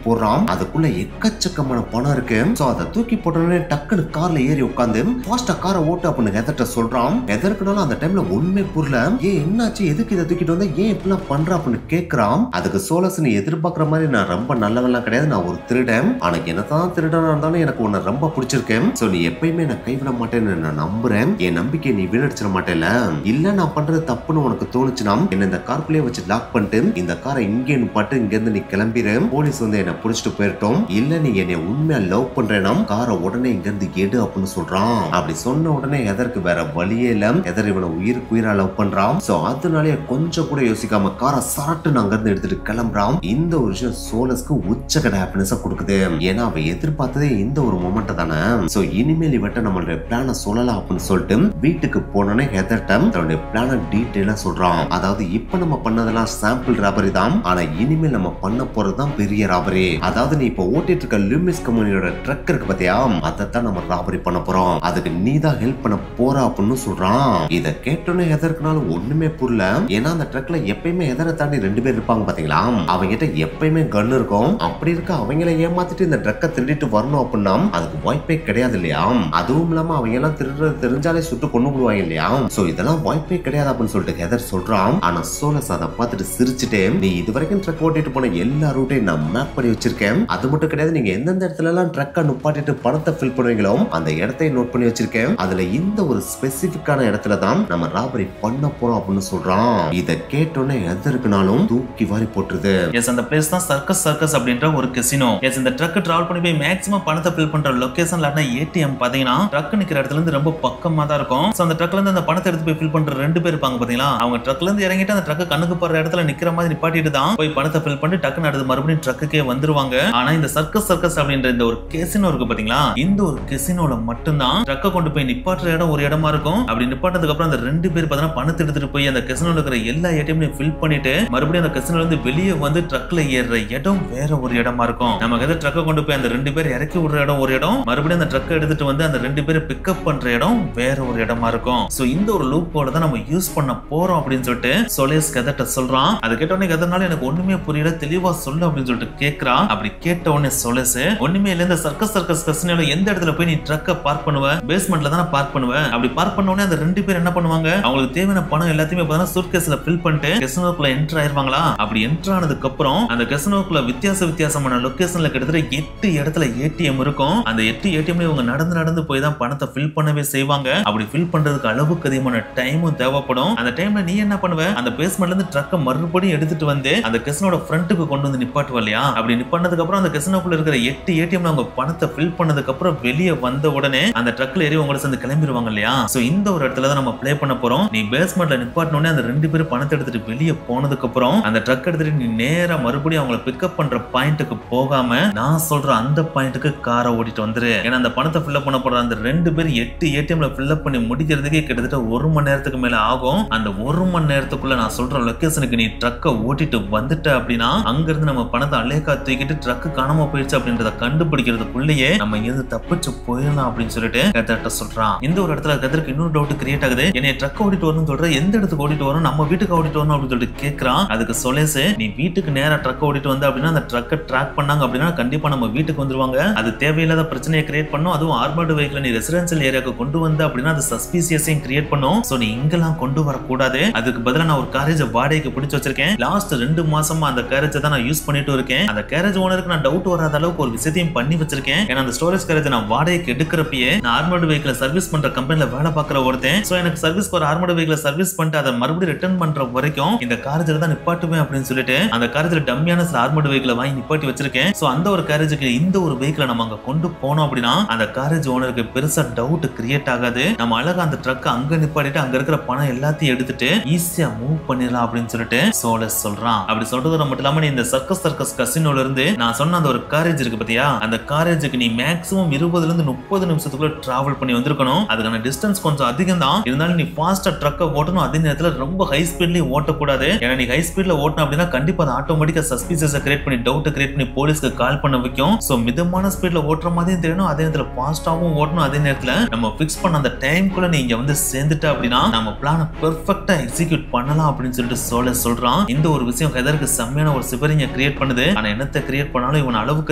போடுறான். அதுக்குள்ள எக்கச்சக்கமான பணம் இருக்கு. சோ அதை தூக்கி போட்டோடனே டக்குன்னு கார்ல ஏறி உட்காந்து ஃபாஸ்டா காரை ஓட்டு அப்படின்னு ஹெதர்ட்ட சொல்றான். ஹெதர்க்குனாலும் அந்த டைம்ல ஒண்ணுமே புரியல. ஏன் என்னாச்சு, எதுக்கு இதை தூக்கிட்டு வந்தா, ஏன் இப்படிலாம் பண்ற அப்படின்னு கேக்குறான். அதுக்கு சோலஸ், நீ எதிர்பார்க்கிற மாதிரி நான் ரொம்ப நல்லவெல்லாம் கிடையாது, நான் ஒரு திருடன். ஆனா என்னதான் திருடனா இருந்தாலும் எனக்கு உன்னை ரொம்ப பிடிச்சிருக்கு. சோ நீ எப்பயுமே நான் கைவிட மாட்டேன்னு நான் நம்புறேன். என் நம்பிக்கை நீ வீணடிச்சிட மாட்டேல. இல்ல நான் பண்றது தப்புன்னு உனக்கு தோணுச்சுன்னா என்ன இந்த கார்க்குள்ளே வச்சு லாக் பண்ணிட்டு இந்த காரை இங்கே நிப்பாட்டு, இங்க இருந்து நீ கிளம்பிடு. போலீஸ் வந்து என்ன புடிச்சிட்டு போயிட்டோம். இல்ல நீ என்னை உண்மையா லவ் பண்றேன்னா காரை உடனே இங்க இருந்து எடு அப்படின்னு சொல்றான். அப்படி சொன்ன உடனே எதற்கு வேற வழியே இல்ல. எதர் இவனை உயிருக்கு உயிரா லவ் பண்றான். சோ அதனாலே கொஞ்சம் கூட யோசிக்காம காரை சரட்டு அங்க இருந்து எடுத்துட்டு கிளம்புறான். இந்த ஒரு விஷயம் சோலஸ்க்கு உச்சக்கட ஹாப்பினஸ் கொடுக்குது. ஏன்னா அவ எதிர்பார்த்ததே இந்த ஒரு மொமெண்ட் தானே. சோ இனிமேல் இவட்ட நம்மளுடைய பிளான சொல்லலாம் அப்படின்னு சொல்லிட்டு வீட்டுக்கு போனோடனே ஹெதர்ட்ட தன்னுடைய பிளான டீடைலா சொல்றான். அதாவது இப்ப நம்ம பண்ணதெல்லாம் சாம்பிள் ராபரி தான், ஆனா இனிமேல் நம்ம பண்ண போறதுதான் பெரிய ராபரி. அதாவது நீ இப்ப ஓட்டிட்டு இருக்க லூமிஸ் கம்பெனியோட ட்ரக் இருக்கு பாத்தியா, அதைத்தான் நம்ம ராபரி பண்ண போறோம். அதுக்கு நீ தான் ஹெல்ப் பண்ண போற அப்படின்னு சொல்றான். இத கேட்டோன்னே ஹெதர்க்குனாலும் ஒண்ணுமே புரியல. ஏன்னா அந்த ட்ரக்ல எப்பயுமே ஹெதரை தாண்டி 2 பேர் இருப்பாங்க பாத்தீங்களா, அவங்க கிட்ட எப்பயுமே கன் இருக்கும். அப்படி இருக்க அவங்களை ஏமாத்திட்டு இந்த ட்ரக்கை திருடிட்டு வரணும் அப்படின்னா அதுக்கு வாய்ப்பே கிடையாது இல்லையா. அதுவும் இல்லாம அவங்க எல்லாம் திருடுறது தெரிஞ்சாலே சுட்டு கொண்டு விடுவாங்க இல்லையா. சோ இதெல்லாம் வாய்ப்பே கிடையாது அப்படின்னு சொல்லிட்டு ஹெதர் சொல்றான். ஆனா சோலஸ் அதை பார்த்துட்டு சிரிச்சுட்டே, நீ இது வரைக்கும் ட்ரக் ஓட்டிட்டு போன எல்லா ரூட்டையும் நான் மேப் பண்ணி வச்சிருக்கேன். அது மட்டும் கிடையாது, நீங்க எந்தெந்த இடத்துல எல்லாம் ட்ரக்கை நுப்பாட்டிட்டு பணத்தை ஃபில் பண்ணுவீங்களோ அந்த இடத்தையும் நோட் பண்ணி வச்சிருக்கேன். அதுல இந்த ஒரு ஸ்பெசிபிக்கான இடத்துல தான் நம்ம ராபரி பண்ண போறோம் அப்படின்னு சொல்றான். இத கேட்டோன்னே எதற்குனாலும் தூக்கி வாரி போட்டுருது. எஸ், அந்த பிளேஸ் தான் சர்க்கஸ் அப்படின்ற ஒரு கெசினோ. எஸ், இந்த ட்ரக் டிராவல் பண்ணி போய் மேக்ஸிமம் பணத்தை ஃபில் பண்ற லொகேஷன்ல ஏடிஎம் பாத்தீங்கன்னா ட்ரக் நிக்கிற இடத்துல இருந்து ரொம்ப பக்கமா தான் இருக்கும். சோ அந்த ட்ரக்ல இருந்து அந்த பணத்தை எடுத்து போய் ஃபில் பண்ற 2 பேர் இருப்பாங்க பாத்தீங்களா, அவங்க ட்ரக்ல இருந்து இறங்கிட்டு அந்த ட்ரக் கண்ணுக்கு போற இடத்துல நிக்கிற மாதிரி நிப்பாட்டிட்டு தான் போய் பணத்தை ஃபில் பண்ணி டக்குன்னு அடுத்து மறுபடியும் ட்ரக்குக்கே வந்துருவாங்க. ஆனா இந்த சர்க்கஸ் அப்படின்ற இந்த ஒரு கெசினோ இருக்கு பாத்தீங்களா, இந்த ஒரு கெசினோல மட்டும்தான் ட்ரக்கை கொண்டு போய் நிப்பாட்டுற இடம் ஒரு இடமா இருக்கும். அப்படி நிப்பாட்டதுக்கு அப்புறம் அந்த 2 பேர் பாத்தீங்கன்னா பணத்தை எடுத்துட்டு போய் அந்த கெசினோல இருக்கிற எல்லா ஏடிஎம்லையும் ஃபில் பண்ணிட்டு மறுபடியும் அந்த கெசினோல இருந்து வெளியே வந்து ட்ரக்ல ஏறுற இடம் வேற ஒரு இடமா இருக்கும். நமக்கு எது ட்ரக்கை கொண்டு போய் அந்த 2 பேர் இறக்கி விடுற இடம் ஒரு இடம், மறுபடியும் அந்த ட்ரக்கை எடுத்துட்டு வந்து அந்த 2 பேரை பிக்கப் பண்ற இடம் வேற ஒரு இடமா இருக்கும். சோ இந்த ஒரு லூப் கோட தான் நம்ம யூஸ் பண்ண போறோம் அப்படின்னு சொல்லிட்டு சோலேஸ் கதட்ட சொல்றான். அது கேட்டோடனே கதனால எனக்கு ஒண்ணுமே புரியல, தெளிவா சொல்லு அப்படின்னு சொல்லிட்டு கேக்குறான். அப்படி கேட்ட உடனே சோலேஸ், ஒண்ணுமே இல்ல, இந்த சர்க்கஸ் கசினோல எந்த இடத்துல போய் நீ ட்ரக்கை பார்க் பண்ணுவ, பேஸ்மெண்ட்ல தானே பார்க் பண்ணுவ. அப்படி பார்க் பண்ண உடனே அந்த 2 பேர் என்ன பண்ணுவாங்க, அவங்களுக்கு தேவையான பணம் எல்லாத்தையுமே பார்த்தா சூட்கேஸ்ல ஃபில் பண்ணிட்டு கசினோக்குள்ள என்டர் ஆயிருவாங்களா. அப்படி என்டர் ஆனதுக்கு அப்புறம் அந்த கசினோக்குள்ள வித்தியாசமான லொகேஷன்ல கிட்டத்தட்ட 8 இடத்துல ஏடிஎம் இருக்கும். அந்த 8 ஏடிஎம்ல இவங்க நடந்து போய் தான் பணத்தை ஃபில் பண்ணவே செய்வாங்க. அப்படி ஃபில் பண்றதுக்கு அளவுக்கு அதிகமான டைமும் தேவைப்படும். அந்த டைம்ல நீ என்ன பண்ணுவ, அந்த பேஸ்மெண்ட்ல இருந்து ட்ரக்கை மறுபடியும் எடுத்துட்டு வந்து அந்த கசினோட ஃப்ரண்ட்டுக்கு கொண்டு வந்து நிப்பாட்டுவா இல்லையா. அப்படி நிப்பாட்டினதுக்கு அப்புறம் அந்த கசினோக்குள்ள இருக்கிற 8 ஏடிஎம்ல அவங்க பணத்தை ஃபில் பண்ணதுக்கு அப்புறம் வெளியே வந்த உடனே அந்த ட்ரக்ல ஏறி உங்களை சேர்ந்து கிளம்பிடுவாங்க இல்லையா. சோ இந்த ஒரு இடத்துல தான் நம்ம ப்ளே பண்ண போறோம். நீ பேஸ்மெண்ட்ல நிப்பாட்டின உடனே அந்த 2 பேரும் பணத்தை எடுத்துட்டு வெளியே போனதுக்கு அப்புறம் அந்த ட்ரக் எடுத்துட்டு நீ நேரா மறுபடியும் அவங்களை பிக்கப் பண்ற பாயிண்ட்டுக்கு போகாம நான் சொல்ற அந்த பாயிண்ட்டுக்கு காரை ஓட்டிட்டு வந்துரு. ஏன்னா அந்த பணத்தை ஃபில் பண்ண போற அந்த 2 பேர் 8 ஏடிஎம்ல ஃபில் அப் பண்ணி முடிக்கிறதுக்கே கிட்டத்தட்ட 1 மணி நேரத்துக்கு மேல ஆகும். அந்த 1 மணி நேரத்துக்குள்ள நான் சொல்ற லொகேஷனுக்கு நீ ட்ரக்கை ஓட்டிட்டு வந்துட்ட அப்படின்னா அங்க இருந்து நம்ம பணத்தை அலேக்கா தூக்கிட்டு ட்ரக் காணாம போயிடுச்சு அப்படின்றத கண்டுபிடிக்கிறதுக்குள்ளேயே நம்ம எது தப்பிச்சு போயிடலாம் அப்படின்னு சொல்லிட்டு கதர்ட்ட சொல்றான். இந்த ஒரு இடத்துல கதருக்கு இன்னொரு டவுட் கிரியேட் ஆகுது. என்னைய ட்ரக் ஓட்டிட்டு வரணும்னு சொல்ற, எந்த இடத்துக்கு ஓட்டிட்டு வரும், நம்ம வீட்டுக்கு ஓட்டிட்டு வரணும் அப்படின்னு சொல்லிட்டு கேட்கறான். அதுக்கு சோலேஸ், நீ வீட்டுக்கு நேரா ட்ரக் ஓட்டிட்டு வந்து அப்படின்னா அந்த ட்ரக்கை ட்ராக் பண்ணாங்க அப்படின்னா கண்டிப்பா நம்ம வீட்டுக்கு வந்துருவாங்க. அது தேவையில்லாத பிரச்சனையை கிரியேட் பண்ணும். அதுவும் ஆர்மர்டு வெஹிக்கிள் நீ ரெசிடென்ஷியல் ஏரியாக்கு கொண்டு வந்து அப்படின்னா அது சஸ்பீசியஸையும் கிரியேட் பண்ணும். சோ நீ இங்கெல்லாம் கொண்டு வரக்கூடாது. அதுக்கு பதிலா நான் ஒரு கேரேஜ் வாடகைக்கு பிடிச்சு வச்சிருக்கேன். லாஸ்ட் 2 மாசமா அந்த கேரேஜை தான் நான் யூஸ் பண்ணிட்டு இருக்கேன். அந்த கேரேஜ் ஓனருக்கு நான் டவுட் வராத அளவுக்கு ஒரு விஷயத்தையும் பண்ணி வச்சிருக்கேன். ஏன்னா அந்த ஸ்டோரேஜ் கேரேஜ் நான் வாடகைக்கு எடுக்கிறப்பயே நான் ஆர்மர்டு வெஹிக்கிள் சர்வீஸ் பண்ற கம்பெனில வேலை பார்க்குற ஒருத்தன். சோ எனக்கு சர்வீஸ் ஒரு ஆர்மர்டு வெஹிக்கிள் சர்வீஸ் பண்ணிட்டு அதை மறுபடியும் ரிட்டர்ன் பண்ற வரைக்கும் இந்த கேரேஜ்ல தான் நிப்பாட்டுவேன் அப்படின்னு சொல்லிட்டு அந்த கேரேஜ்ல டம்மியான சில ஆர்மர்டு வெஹிக்கிள் வாங்கி நிப்பாட்டி வச்சிருக்கேன். சோ அந்த ஒரு கேரேஜுக்கு இந்த ஒரு வெஹிக்கிளை நம்ம அங்க கொண்டு போனோம் அப்படின்னா அந்த கேரேஜ் ஓனருக்கு பெருசா டவுட் கிரியேட் ஆகாது. நம்ம அழகா அந்த ட்ரக் அங்க நிப்பாட்டிட்டு அங்க இருக்கிற பணம் எல்லாத்தையும் எடுத்துட்டு ஈஸியா மூவ் பண்ணிடலாம் அப்படின்னு சொல்லிட்டு சோலஸ் சொல்றான். அப்படி சொல்றது மட்டும் இல்லாம நீ இந்த சர்க்கஸ் கசினோல இருந்து நான் சொன்ன அந்த ஒரு காரேஜ் இருக்கு பாத்தியா, அந்த காரேஜுக்கு நீ மேக்ஸிமம் 20 ல இருந்து 30 நிமிஷத்துக்குள்ள டிராவல் பண்ணி வந்திருக்கணும். அதுக்கான டிஸ்டன்ஸ் கொஞ்சம் அதிகம் தான். இருந்தாலும் நீ ஃபாஸ்டா ட்ரக்கை ஓட்டணும். அதே நேரத்துல ரொம்ப ஹை ஸ்பீட்லயும் ஓட்டக்கூடாது. ஏன்னா நீ ஹை ஸ்பீட்ல ஓட்டணும் அப்படின்னா கண்டிப்பா அது ஆட்டோமேட்டிக்கா சஸ்பீசியஸை கிரியேட் பண்ணி டவுட் கிரியேட் பண்ணி போலீஸ்க்கு கால் பண்ண வைக்கும். சோ மிதமான ஸ்பீட்ல ஓட்டுற மாதிரியும் தெரியணும், அதே நேரத்துல ஃபாஸ்டாவும் ஓட்டணும். அதே நேரத்துல நம்ம ஃபிக்ஸ் பண்ண அந்த டைம்க்குள்ள நீ இங்க வந்து சேர்ந்துட்ட அப்படின்னா நம்ம பிளான பெர்ஃபெக்ட்டா எக்ஸிக்யூட் பண்ணலாம் அப்படின்னு சொல்லிட்டு சோலஸ் சொல்றான். இந்த இந்த ஒரு விஷயம் ஹெதருக்கு செம்மையான ஒரு சிவரிங்க கிரியேட் பண்ணுது. ஆனா என்னத்தை கிரியேட் பண்ணாலும் இவன் அளவுக்கு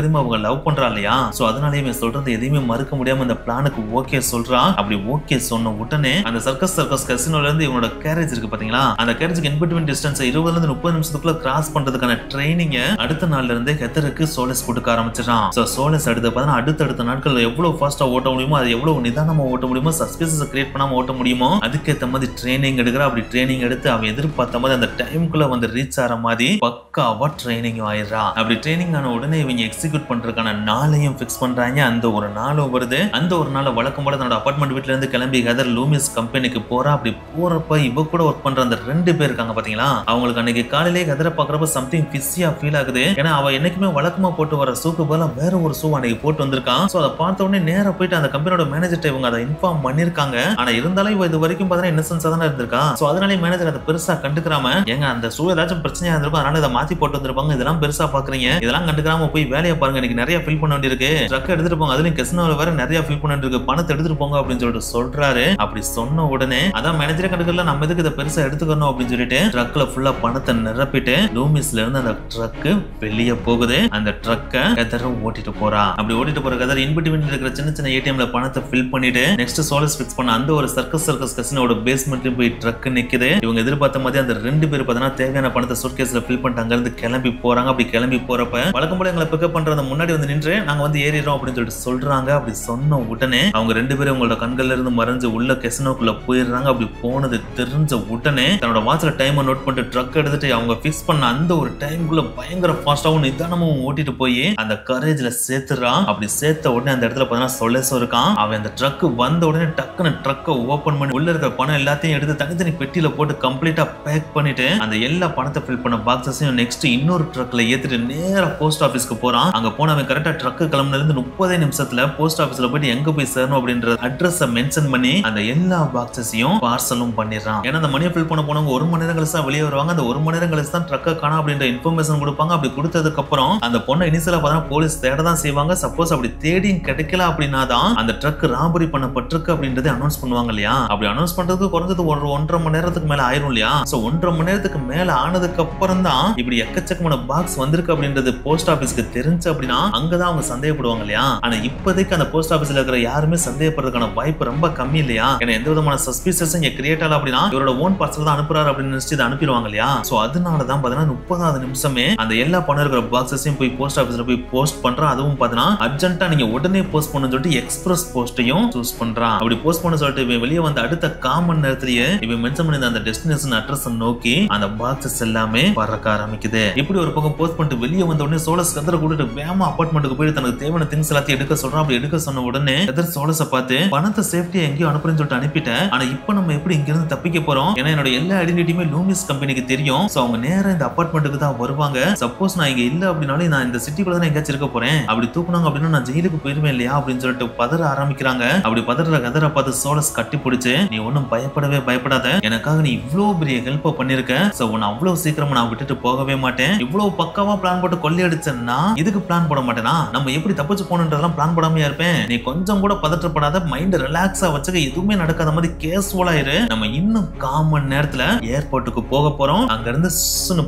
அதிகமா அவங்க லவ் பண்றா இல்லையா, சோ அதனால இவன் சொல்றது எதையுமே மறுக்க முடியாம இந்த பிளானுக்கு ஓகே சொல்றான். அப்படி ஓகே சொன்ன உடனே அந்த சர்க்கஸ் கசினோல இருந்து இவனோட கேரேஜ் இருக்கு பாத்தீங்களா, அந்த கேரேஜுக்கு இன்பிட்வீன் டிஸ்டன்ஸ் 20 ல இருந்து 30 நிமிஷத்துக்குள்ள கிராஸ் பண்றதுக்கான ட்ரைனிங் அடுத்த நாள்ல இருந்து ஹெதருக்கு சோலஸ் கொடுக்க ஆரம்பிச்சிட்டான். சோ சோலஸ் அடுத்த நாட்கள் எவ்வளவு ஃபாஸ்டா ஓட்ட முடியுமோ, அது எவ்வளவு நிதானமா ஓட்ட முடியுமோ, சஸ்பென்ஸ் கிரியேட் பண்ணாம ஓட்ட முடியுமோ அதுக்கேற்ற மாதிரி ட்ரைனிங் எடுக்கிற. அப்படி ட்ரைனிங் எடுத்து அவன் எதிர்பார்த்த மாதிரி அந்த டைம்குள்ள வந்து ரீச் ஆற மாதிரி பக்காவா ட்ரைனிங் ஆயிடுறா. அப்படி ட்ரைனிங் ஆன உடனே இவங்க எக்ஸிக்யூட் பண்றதுக்கான நாளையும் ஃபிக்ஸ் பண்றாங்க. அந்த ஒரு நாளும் வருது. அந்த ஒரு நாள் வழக்கம் போல தன்னோட அபார்ட்மெண்ட் வீட்ல இருந்து கிளம்பி ஹெதர் லூமிஸ் கம்பெனிக்கு போறா. அப்படி போறப்ப இவ கூட ஒர்க் பண்ற அந்த 2 பேர் இருக்காங்க பாத்தீங்களா, அவங்களுக்கு அன்னைக்கு காலையிலே ஹெதரை பாக்குறப்ப சம்திங் ஃபிஷியா ஃபீல் ஆகுது. ஏன்னா அவ என்னைக்குமே வழக்கமா போட்டு வர ஷூக்கு பதிலா வேற ஒரு ஷூ அன்னைக்கு போட்டு வந்திருக்கான். சோ அதை பார்த்த உடனே நேரா போயிட்டு அந்த கம்பெனியோட மேனேஜர்ட்ட இவங்க அதை இன்ஃபார்ம் பண்ணிருக்காங்க. ஆனா இருந்தாலும் இவ இது வரைக்கும் பார்த்தா இன்னசென்ஸா தானே இருந்திருக்கா. சோ அதனால மேனேஜர் அதை பெருசா கண்டுக்காம, ஏங்க அந்த ஷூ ஏதாச்சும் பிரச்சனையா இருந்திருக்கும், அதனால இதை மாத்தி போட்டு வந்திருப்பாங்க, இதெல்லாம் பெருசா பாக்குறீங்க, இதெல்லாம் கண்டுக்காம போய் வேலையை பாருங்க, எனக்கு நிறைய ஃபில் பண்ண வேண்டியிருக்கு, ட்ரக் எடுத்துட்டு போங்க, அதுலயும் கெஸ்னோல வேற நிறைய ஃபில் பண்ண வேண்டியிருக்கு, பணத்தை எடுத்துட்டு போங்க அப்படின்னு சொல்லிட்டு சொல்றாரு. அப்படி சொன்ன உடனே அதான் மேனேஜரே கண்டுக்கல, நம்ம எதுக்கு இதை பெருசா எடுத்துக்கணும் அப்படின்னு சொல்லிட்டு ட்ரக்ல ஃபுல்லா பணத்தை நிரப்பிட்டு லூமிஸ்ல இருந்து அந்த ட்ரக் வெளியே போகுது. அந்த ட்ரக்கை ஹெதரும் ஓட்டிட்டு போறா. அப்படி ஓட்டிட்டு போற ஹெதர் இன்பிட்வீன் இருக்கிற சின்ன சின்ன ஏடிஎம்ல பணத்தை ஃபில் பண்ணிட்டு நெக்ஸ்ட் சோலஸ் ஃபிக்ஸ் பண்ண அந்த ஒரு சர்க்கஸ் கசினோட பேஸ்மெண்ட்ல போய் ட்ரக் நிக்குது. இவங்க எதிர்பார்த்த மாதிரி அந்த 2 பேர் பார்த்தா தேவையான பணத்தை சூட்கேஸ்ல ஃபில் பண்ணிட்டு அங்க இருந்து கிளம்பி போறாங்க. அப்படி கிளம்பி போறப்ப வழக்கம் போல எங்களை பிக்கப் பண்ற முன்னாடி வந்து நின்று நாங்க வந்து ஏறிடுறோம் அப்படின்னு சொல்லிட்டு சொல்றாங்க. அப்படி சொன்ன உடனே அவங்க 2 பேரும் உங்களோட கண்கள்ல இருந்து மறைஞ்சு உள்ள கெசினோக்குள்ள போயிடுறாங்க. அப்படி போனது தெரிஞ்ச உடனே தன்னோட வாட்ச்ல டைமை நோட் பண்ணிட்டு ட்ரக் எடுத்துட்டு அவங்க ஃபிக்ஸ் பண்ண அந்த ஒரு டைம்குள்ள பயங்கர ஃபாஸ்டாவும் நிதானமும் ஓட்டிட்டு போய் அந்த கரேஜ்ல சேர்த்துறான். அப்படி சேர்த்த உடனே அந்த இடத்துல பார்த்தீங்கன்னா சொலேசோ இருக்கான். அவன் அந்த ட்ரக் வந்த உடனே டக்குன்னு ட்ரக்கை ஓபன் பண்ணி உள்ள இருக்கிற பணம் எல்லாத்தையும் எடுத்து தனித்தனி பெட்டியில போட்டு கம்ப்ளீட்டா பேக் பண்ணிட்டு அந்த எல்லா பணத்தை ஃபில் பண்ண பாக்ஸஸையும் நெக்ஸ்ட் இன்னொரு ட்ரக்ல ஏத்திட்டு நேரா போஸ்ட் ஆபீஸ்க்கு போறான். அங்க போனவன் கரெக்டா ட்ரக் கிளம்புனதுல இருந்து 30 நிமிஷத்துல போஸ்ட் ஆபீஸ்ல போயிட்டு எங்க போய் சேரணும் அப்படின்ற அட்ரஸை மென்ஷன் பண்ணி அந்த எல்லா பாக்ஸஸையும் பார்சலும் பண்ணிடுறான். ஏன்னா அந்த மணியை ஃபில் பண்ண போனவங்க 1 மணி நேரம் கழிச்சு தான் வெளியே வருவாங்க. அந்த 1 மணி நேரம் கழிச்சு தான் ட்ரக்கை காணோம் அப்படின்ற இன்ஃபர்மேஷன் கொடுப்பாங்க. அப்படி கொடுத்ததுக்கு அப்புறம் அந்த பொண்ணை இனிஷியலா பார்த்தா போலீஸ் தேட தான் செய்வாங்க. சப்போஸ் அப்படி தேடியும் கிடைக்கல அப்படின்னா தான் அந்த ட்ரக் ராபரி பண்ணப்பட்டிருக்கு அப்படின்றத அனௌன்ஸ் பண்ணுவாங்க இல்லையா. அப்படி அனௌன்ஸ் பண்றதுக்கு குறைஞ்சது 1.5 மணி நேரத்துக்கு மேல ஆயிரும் இல்லையா. சோ 1.5 மணி நேரத்துக்கு மேல ஆனதுக்கு அப்புறம் தான் இப்படி எக்கச்சக்கமான பாக்ஸ் வந்திருக்கு அப்படின்றது போஸ்ட் ஆபீஸ்க்கு தெரிஞ்சு அப்படின்னா அங்கதான் அவங்க சந்தேகப்படுவாங்க இல்லையா. ஆனா இப்போதைக்கு அந்த போஸ்ட் ஆபீஸ்ல இருக்கிற யாருமே சந்தேகப்படுறதுக்கான வாய்ப்பு ரொம்ப கம்மி இல்லையா. ஏன்னா எந்த விதமான சஸ்பிஷியஸும் இங்க கிரியேட் ஆகல அப்படின்னா இவரோட ஓன் பார்சல் தான் அனுப்புறாரு அப்படின்னு நினைச்சு இதை அனுப்பிடுவாங்க இல்லையா. சோ அதனாலதான் பாத்தீங்கன்னா 30வது நிமிஷமே அந்த எல்லா பணம் இருக்கிற பாக்ஸஸையும் போய் போஸ்ட் ஆபீஸ்ல போய் போஸ்ட் பண்றான். அதுவும் பாத்தீங்கன்னா அர்ஜென்ட்டா நீங்க உடனே போஸ்ட் பண்ணு சொல்லிட்டு எக்ஸ்பிரஸ் போஸ்டையும் சூஸ் பண்றான். அப்படி போஸ்ட் பண்ண சொல்லிட்டு இவன் வெளியே வந்து அடுத்த காமன் நேரத்திலேயே இவன் மென்ஷன் பண்ணி அந்த டெஸ்டினேஷன் அட்ரஸ் நோக்கி அந்த பாக்ஸஸ் எல்லாமே பறக்க ஆரம்பிக்குது. இப்படி ஒரு பக்கம் போஸ்ட் பண்ணிட்டு வெளியே வந்த உடனே சோலஸ் கதரை கூட்டிட்டு வேகமா அபார்ட்மெண்ட்டுக்கு போய் தனக்கு தேவையான திங்ஸ் எல்லாத்தையும் எடுக்க சொல்றான். அப்படி எடுக்க சொன்ன உடனே கதர் சோலஸை பார்த்து பணத்தை சேஃப்டியா எங்கேயும் அனுப்புறேன்னு சொல்லிட்டு அனுப்பிட்டேன். ஆனா இப்போ நம்ம எப்படி இங்க இருந்து தப்பிக்க போறோம்? ஏன்னா என்னோட எல்லா ஐடென்டிட்டியுமே லூமிஸ் கம்பெனிக்கு தெரியும். சோ அவங்க நேரா இந்த அபார்ட்மெண்ட்டுக்கு தான் வருவாங்க. சப்போஸ் நான் இங்க இல்ல அப்படின்னாலும் நான் இந்த சிட்டிக்குள்ள தான் எங்கேயாச்சும் இருக்க போறேன். அப்படி தூக்குனாங்க அப்படின்னா நான் ஜெயிலுக்கு போயிருவேன் இல்லையா அப்படின்னு சொல்லிட்டு பதற ஆரம்பிக்கிறாங்க. அப்படி பதற கதரை பார்த்து சோலஸ் கட்டி பிடிச்சு நீ ஒன்னும் பயப்படவே பயப்படாத, எனக்காக நீ இவ்வளவு பெரிய ஹெல்ப் பண்ணிருக்க. சோ உன்னை அவ்வளவு சீக்கிரமா நான் விட்டுட்டு போகவே மாட்டேன். இவ்வளவு பக்காவா பிளான் போட்டு கொள்ளையடிச்சேன்னா இதுக்கு பிளான் போட மாட்டேனா? நம்ம எப்படி தப்பிச்சு போகணுன்றதெல்லாம் பிளான் போடாமையா இருப்பேன். நீ கொஞ்சம் கூட பதற்றப்படாத, மைண்ட் ரிலாக்ஸா வச்சுக்க, எதுவுமே நடக்காத மாதிரி கேஷுவலா இரு. நம்ம இன்னும் 1/4 மணி நேரத்துல ஏர்போர்ட்டுக்கு போக போறோம், அங்க இருந்து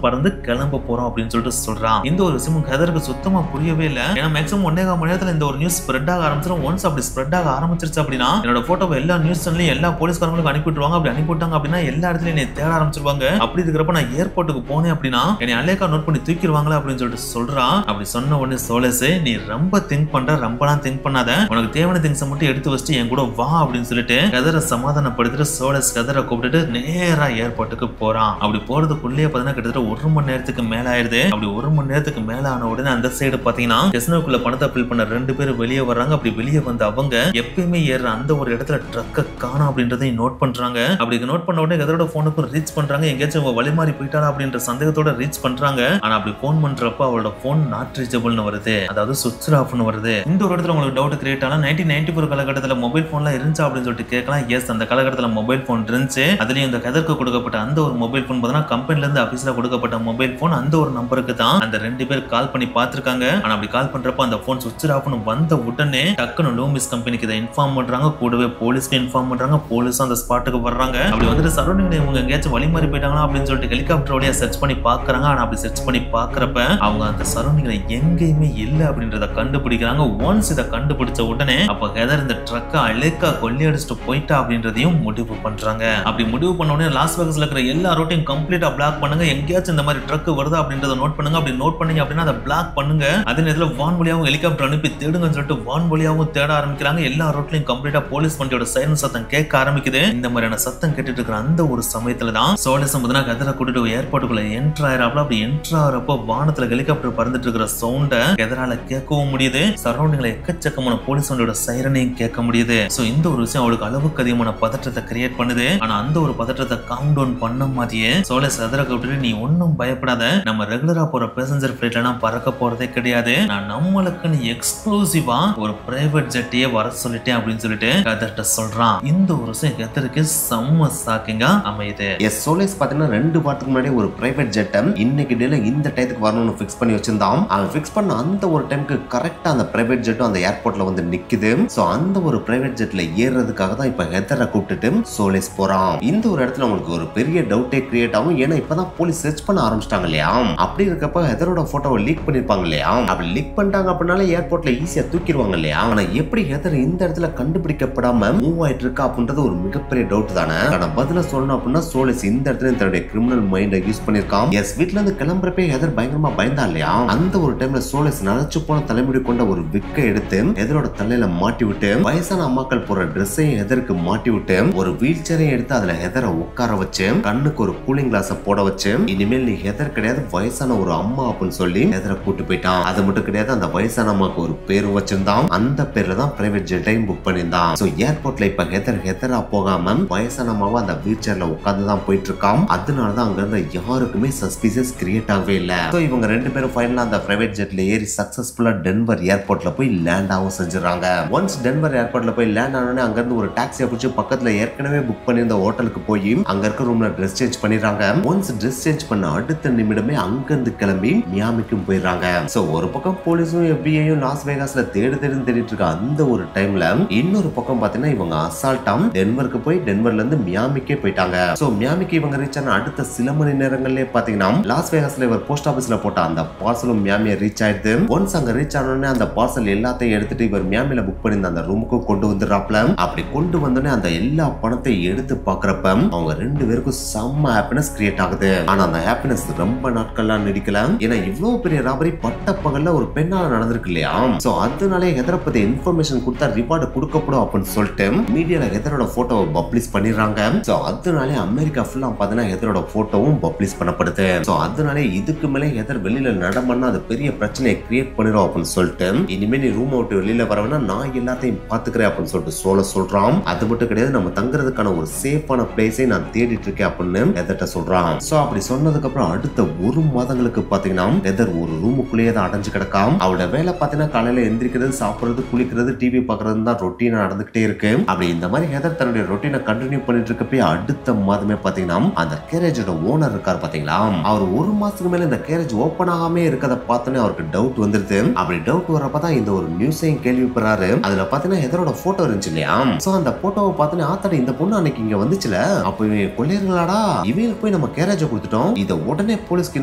பறந்து கிளம்ப போறோம் அப்படின்னு சொல்லிட்டு சொல்றான். இந்த ஒரு விஷயம் ஹெதருக்கு சுத்தமா புரியவே இல்ல. ஏன்னா மேக்ஸிமம் 1.25 மணி நேரத்துல இந்த ஒரு நியூஸ் ஸ்ப்ரெட் ஆக ஆரம்பிச்சிடும். ஒன்ஸ் அப்படி ஸ்ப்ரெட் ஆக ஆரம்பிச்சிருச்சு அப்படின்னா என்னோட போட்டோவை எல்லா நியூஸ் சேனல்லையும் எல்லா போலீஸ்காரங்களுக்கும் அனுப்பிட்டுருவாங்க. அப்படி அனுப்பிட்டாங்க அப்படின்னா எல்லா இடத்துலயும் என்னை தேட ஆரம்பிச்சிருவாங்க. அப்படி இருக்கிறப்ப நான் ஏர்போர்ட்டுக்கு போனேன் அப்படின்னா என்னை அலேக்கா நோட் பண்ணி தூக்கிடுவாங்களா அப்படின்னு சொல்லிட்டு சொல்றான். அப்படி சொன்ன உடனே சோலஸ் நீ ரொம்ப திங்க் பண்ற, ரொம்பலாம் திங்க் பண்ணாத, உனக்கு தேவையான திங்ஸ் மட்டும் எடுத்து வச்சுட்டு என் கூட வா அப்படின்னு சொல்லிட்டு கதரை சமாதானப்படுத்திட்டு சோலஸ் கதரை கூப்பிட்டுட்டு நேரா ஏர்போர்ட்டுக்கு போறான். அப்படி போறதுக்குள்ளேயே பாத்தீங்கன்னா கிட்டத்தட்ட 1 மணி நேரத்துக்கு மேல ஆயிருது. அப்படி 1 மணி நேரத்துக்கு மேல ஆன உடனே அந்த சைடு பாத்தீங்கன்னா கெசினோக்குள்ள பணத்தை ஃபில் பண்ண 2 பேர் வெளியே வர்றாங்க. அப்படி வெளியே வந்து அவங்க எப்பயுமே ஏற அந்த ஒரு இடத்துல ட்ரக்க காணோம் அப்படின்றதை நோட் பண்றாங்க. அப்படி நோட் பண்ண உடனே கதரோட போனுக்கு ரீச் பண்றாங்க. எங்கேயாச்சும் வழி மாறி போயிட்டாரா அப்படின்ற சந்தேகத்தோட ரீச் பண்றாங்க. ஆனா அப்படி போன் பண்றப்ப அவளோட போன் நாட் ரீச்சபிள்னு வருது, அதாவது சுவிட்ச் ஆஃப்னு வருது. இந்த ஒரு இடத்துல உங்களுக்கு டவுட் கிரியேட் ஆனா 1994 காலகட்டத்தில் மொபைல் போன்லாம் இருந்துச்சா அப்படின்னு சொல்லிட்டு கேட்கலாம். எஸ், அந்த காலகட்டத்தில் மொபைல் போன் இருந்துச்சு. அதுலயும் இந்த கதருக்கு கொடுக்கப்பட்ட அந்த ஒரு மொபைல் போன் பார்த்தீங்கன்னா கம்பெனில இருந்து ஆபீஸ்ல கொடுக்கப்பட்ட மொபைல் போன். அந்த ஒரு நம்பருக்கு தான் அந்த 2 பேர் கால் பண்ணி பார்த்திருக்காங்க. ஆனா அப்படி கால் பண்றப்ப அந்த போன் சுவிட்ச் ஆஃப்னு வந்த உடனே டக்குனு லூமிஸ் கம்பெனிக்கு இதை இன்ஃபார்ம் பண்றாங்க. கூடவே போலீஸ்க்கு இன்ஃபார்ம் பண்றாங்க. போலீஸும் அந்த ஸ்பாட்டுக்கு வர்றாங்க. அப்படி வந்துட்டு சரௌண்டிங்ல இவங்க எங்கேயாச்சும் வழி மாறி போயிட்டாங்களா அப்படின்னு சொல்லிட்டு ஹெலிகாப்டர் ஹெலிகாப்டர் வழியா சர்ச் பண்ணி பாக்குறாங்க. ஆனா அப்படி சர்ச் பண்ணி பாக்குறப்ப அவங்க அந்த சரௌண்டிங்ல எங்கேயுமே இல்ல அப்படின்றத கண்டுபிடிக்கிறாங்க. ஒன்ஸ் இதை கண்டுபிடிச்ச உடனே அப்ப ஹெதர் இந்த ட்ரக்கை அழுக்கா கொள்ளையடிச்சுட்டு போயிட்டா அப்படின்றதையும் முடிவு பண்றாங்க. அப்படி முடிவு பண்ண உடனே லாஸ் வேகஸ்ல இருக்கிற எல்லா ரோட்டையும் கம்ப்ளீட்டா பிளாக் பண்ணுங்க. எங்கேயாச்சும் இந்த மாதிரி ட்ரக் வருதா அப்படின்றத நோட் பண்ணுங்க. அப்படி நோட் பண்ணீங்க அப்படின்னா அதை பிளாக் பண்ணுங்க. அதே நேரத்தில் வான் வழியாவும் ஹெலிகாப்டர் அனுப்பி தேடுங்கன்னு சொல்லிட்டு வான் வழியாவும் தேட ஆரம்பிக்கிறாங்க. எல்லா ரோட்லயும் கம்ப்ளீட்டா போலீஸ் வண்டியோட சைரன் சத்தம் கேட்க ஆரம்பிக்குது. இந்த மாதிரியான சத்தம் கேட்டுட்டு இருக்கிற அந்த ஒரு சமயத்துல தான் சோலேசம் ஹெதரை கூட்டிட்டு ஏர்போர்ட்டுக்குள்ள என்டர் ஆயிராப்ல. அப்படி என்டர் ஆகிறப்போ வானத்துல ஹெலிகாப்டர் பறந்துட்டு இருக்கிற சவுண்ட ஹெதரால கேட்கவும் முடியுது. சரௌண்டிங்ல எக்கச்சக்கமான போலீஸ் வண்டியோட சைரனையும் கேட்க முடியுது. சோ இந்த ஒரு விஷயம் அவளுக்கு அளவுக்கு அதிகமான பதற்றத்தை கிரியேட் பண்ணுது. ஆனா அந்த ஒரு பதற்றத்தை காம் டவுன் பண்ண மாதிரியே சோலேஸ் ஹெதரை கூப்பிட்டு நீ ஒன்னும் பயப்படாத, நம்ம ரெகுலரா போற பேசஞ்சர் பிளைட்ல எல்லாம் பறக்க போறதே கிடையாது, நான் நம்மளுக்குன்னு எக்ஸ்க்ளூசிவா ஒரு பிரைவேட் ஜெட்டையே வர சொல்லிட்டேன் அப்படின்னு சொல்லிட்டு ஹெதர்ட்ட சொல்றான். இந்த ஒரு விஷயம் ஹெதருக்கு செம்ம ஷாக்கிங்கா அமையுது. எஸ் சோலேஸ் பாத்தீங்கன்னா 2 வாரத்துக்கு முன்னாடி ஒரு பிரைவேட் ஜெட்டை இன்னைக்கு டேல இந்த டைத்துக்கு வரணும்னு ஃபிக்ஸ் பண்ணி வச்சிருந்தான். அவன் ஃபிக்ஸ் பண்ண அந்த ஒரு டைமுக்கு கரெக்டா அந்த பிரைவேட் ஜெட்டும் அந்த ஏர்போர்ட்ல வந்து நிக்குது. சோ அந்த ஒரு பிரைவேட் ஜெட்ல ஏறதுக்காக தான் இப்ப ஹெதரை கூப்பிட்டுட்டு சோலேஸ் போறான். இந்த ஒரு இடத்துல உங்களுக்கு ஒரு பெரிய டவுட்டே கிரியேட் ஆகும். ஏன்னா இப்பதான் போலீஸ் சர்ச் பண்ண ஆரம்பிச்சிட்டாங்க இல்லையா? அப்படி இருக்கப்ப ஹெதரோட போட்டோவை லீக் பண்ணிருப்பாங்க இல்லையா? அப்படி லீக் பண்ணிட்டாங்க அப்படின்னால ஏர்போர்ட்ல ஈஸியா தூக்கிடுவாங்க இல்லையா? ஆனா எப்படி ஹெதர் இந்த இடத்துல கண்டுபிடிக்கப்படாம மூவ் ஆயிட்டு இருக்கா அப்படின்றது ஒரு மிகப்பெரிய டவுட் தானே. ஆனா பதில சொல்லணும் அப்படின்னா சோலேஸ் இந்த இடத்துல தன்னுடைய கிரிமினல் மைண்டை யூஸ் பண்ணிருக்கான். எஸ் வீட்ல இருந்து கிளம்புறப்பே ஹெதர் பயங்கரமா பயந்தா இல்லையா? அந்த ஒரு டைம்ல சோலேஸ் நரைச்சு போன தலைமுடி கொண்ட ஒரு விக்கை எடுத்து ஹெதரோட தலையில மாட்டி விட்டு வயசான அம்மாக்கள் போற ட்ரெஸ்ஸையும் ஹெதருக்கு மாட்டி விட்டு ஒரு வீல் சேரையும் எடுத்து அதுல ஹெதரை உட்கார வச்சு கண்ணுக்கு ஒரு கூலிங் கிளாஸ போட வச்சு இனிமேல் நீ ஹெதர் கிடையாது வயசான ஒரு அம்மா அப்படின்னு சொல்லி ஹெதரை கூட்டு போயிட்டான். அது மட்டும் கிடையாது, அந்த வயசான அம்மாக்கு ஒரு பேரு வச்சிருந்தான். அந்த பேர்ல தான் பிரைவேட் ஜெட்டையும் புக் பண்ணியிருந்தான். சோ ஏர்போர்ட்ல இப்ப ஹெதரா போகாம வயசான அம்மாவை அந்த வீல் சேர்ல உட்கார்ந்து தான் போயிட்டு இருக்கான். அதனாலதான் அங்க இருந்த யாருக்குமே சஸ்பிசியஸ் கிரியேட் ஆகவே இல்ல. சோ இவங்க 2 பேரும் ஃபைனலா அந்த பிரைவேட் ஜெட்ல ஏறி சக்சஸ்ஃபுல்லா டென்வர் ஏர்போர்ட்ல போய் லேண்ட் ஆகவும் செஞ்சுறாங்க. ஒன்ஸ் டென்வர் ஏர்போர்ட்ல போய் லேண்ட் ஆனோடனே அங்க இருந்து ஒரு டாக்ஸியை பிடிச்சி பக்கத்துல ஏற்கனவே புக் பண்ணியிருந்த ஹோட்டலுக்கு போய் அங்க இருக்க ரூம்ல ட்ரெஸ் சேஞ்ச் பண்ணிடுறாங்க. ஒன்ஸ் ட்ரெஸ் சேஞ்ச் பண்ண அடுத்த நிமிடமே அங்க இருந்து கிளம்பி மியாமிக்கும் போயிடுறாங்க. சோ ஒரு பக்கம் போலீஸும் FBI-யும் லாஸ் வேகாஸ்ல தேடிட்டு இருக்க அந்த ஒரு டைம்ல இன்னொரு பக்கம் பாத்தீங்கன்னா இவங்க அசால்ட்டாம் டென்வருக்கு போய் டென்வர்ல இருந்து மியாமிக்கே போயிட்டாங்க. சோ மியாமிக்கு இவங்க ரீச் ஆன அடுத்த சில மணி நேரங்கள்லயே பாத்தீங்கன்னா லாஸ் வேகாஸ்ல இவர் போஸ்ட் ஆபீஸ்ல போட்ட அந்த பார்சலும் மியாமியை ரீச் ஆயிடுது. ஒன்ஸ் அங்க ரீச் ஆனோடனே அந்த பார்சல் எல்லாத்தையும் எடுத்துட்டு இவர் மியாமில புக் பண்ணிருந்த அந்த ரூமுக்கு கொண்டு வந்துடுறாப்ல. அப்படி கொண்டு வந்தோடனே அந்த எல்லா பணத்தையும் எடுத்து பாக்குறப்ப அவங்க 2 பேருக்கும் செம்ம ஹாப்பினஸ் கிரியேட் ஆகுது. ஆனா அந்த ஹாப்பினஸ் ரொம்ப நாட்கள்லாம் நீடிக்கல. ஏன்னா இவ்வளவு பெரிய ராபரி பட்ட பகல்ல ஒரு பெண்ணால நடந்திருக்கு இல்லையா? சோ அதனாலே ஹெதரை பத்தி இன்ஃபர்மேஷன் கொடுத்தா ரிவார்டு கொடுக்கப்படும் அப்படின்னு சொல்லிட்டு மீடியால ஹெதரோட போட்டோவை பப்ளிஷ் பண்ணிடுறாங்க. சோ அதனாலே அமெரிக்கா ஃபுல்லா பாத்தீங்கன்னா ஹெதரோட போட்டோவும் பப்ளிஷ் பண்ணப்படுது. சோ அதனாலே இதுக்கு மேலே ஹெதர் வெளியில நடமன்னா அது பெரிய பிரச்சனையை கிரியேட் பண்ணிடும் அப்படின்னு சொல்லிட்டு இனிமே நீ ரூம் விட்டு வெளியில வரவேனா நான் எல்லாத்தையும் பாத்துக்கிறேன் அப்படின்னு சொல்லிட்டு சொல்றான். அது மட்டும் கிடையாது, நம்ம தங்குறதுக்கான ஒரு சேஃபான பிளேஸை நான் தேடிட்டு இருக்கேன் அப்படின்னு ஹெதர்ட்ட சொல்றான். சோ அப்படி சொன்னதுக்கு அப்புறம் அடுத்த 1 மாதங்களுக்கு பாத்தீங்கன்னா ஹெதர் ஒரு ரூமுக்குள்ளேயே தான் அடைஞ்சு கிடக்காம். அவளோட வேலை பாத்தீங்கன்னா காலையில எந்திரிக்கிறது, சாப்பிடுறது, குளிக்கிறது, டிவி பாக்குறது தான் ரொட்டீனா நடந்துகிட்டே இருக்கு. அப்படி இந்த மாதிரி ஹெதர் தன்னுடைய ரொட்டீனை கண்டினியூ பண்ணிட்டு இருக்கப்பே அடுத்த மாதமே பாத்தீங்கன்னா அந்த கேரேஜோட ஓனர் இருக்காரு பாத்தீங்களா, அவர் 1 மாசத்துக்கு மேல இந்த கேரேஜ் ஓபன் ஆகாமே இருக்கத பார்த்தோன்னே அவருக்கு டவுட் வந்துருது. அப்படி டவுட் வரப்பதான் இந்த ஒரு நியூஸையும் கேள்விப்படுறாரு. அதுல பாத்தீங்கன்னா ஹெதரோட போட்டோ இருந்துச்சு இல்லையா? சோ அந்த போட்டோவை பார்த்தோன்னே ஆத்தாடி இந்த பொண்ணு அன்னைக்கு இங்க வந்துச்சுல, அப்ப கொள்ளையர்களாடா, இவங்களுக்கு போய் நம்ம கேரேஜ கொடுத்துட்டோம், இதை உடனே போலீஸ்க்கு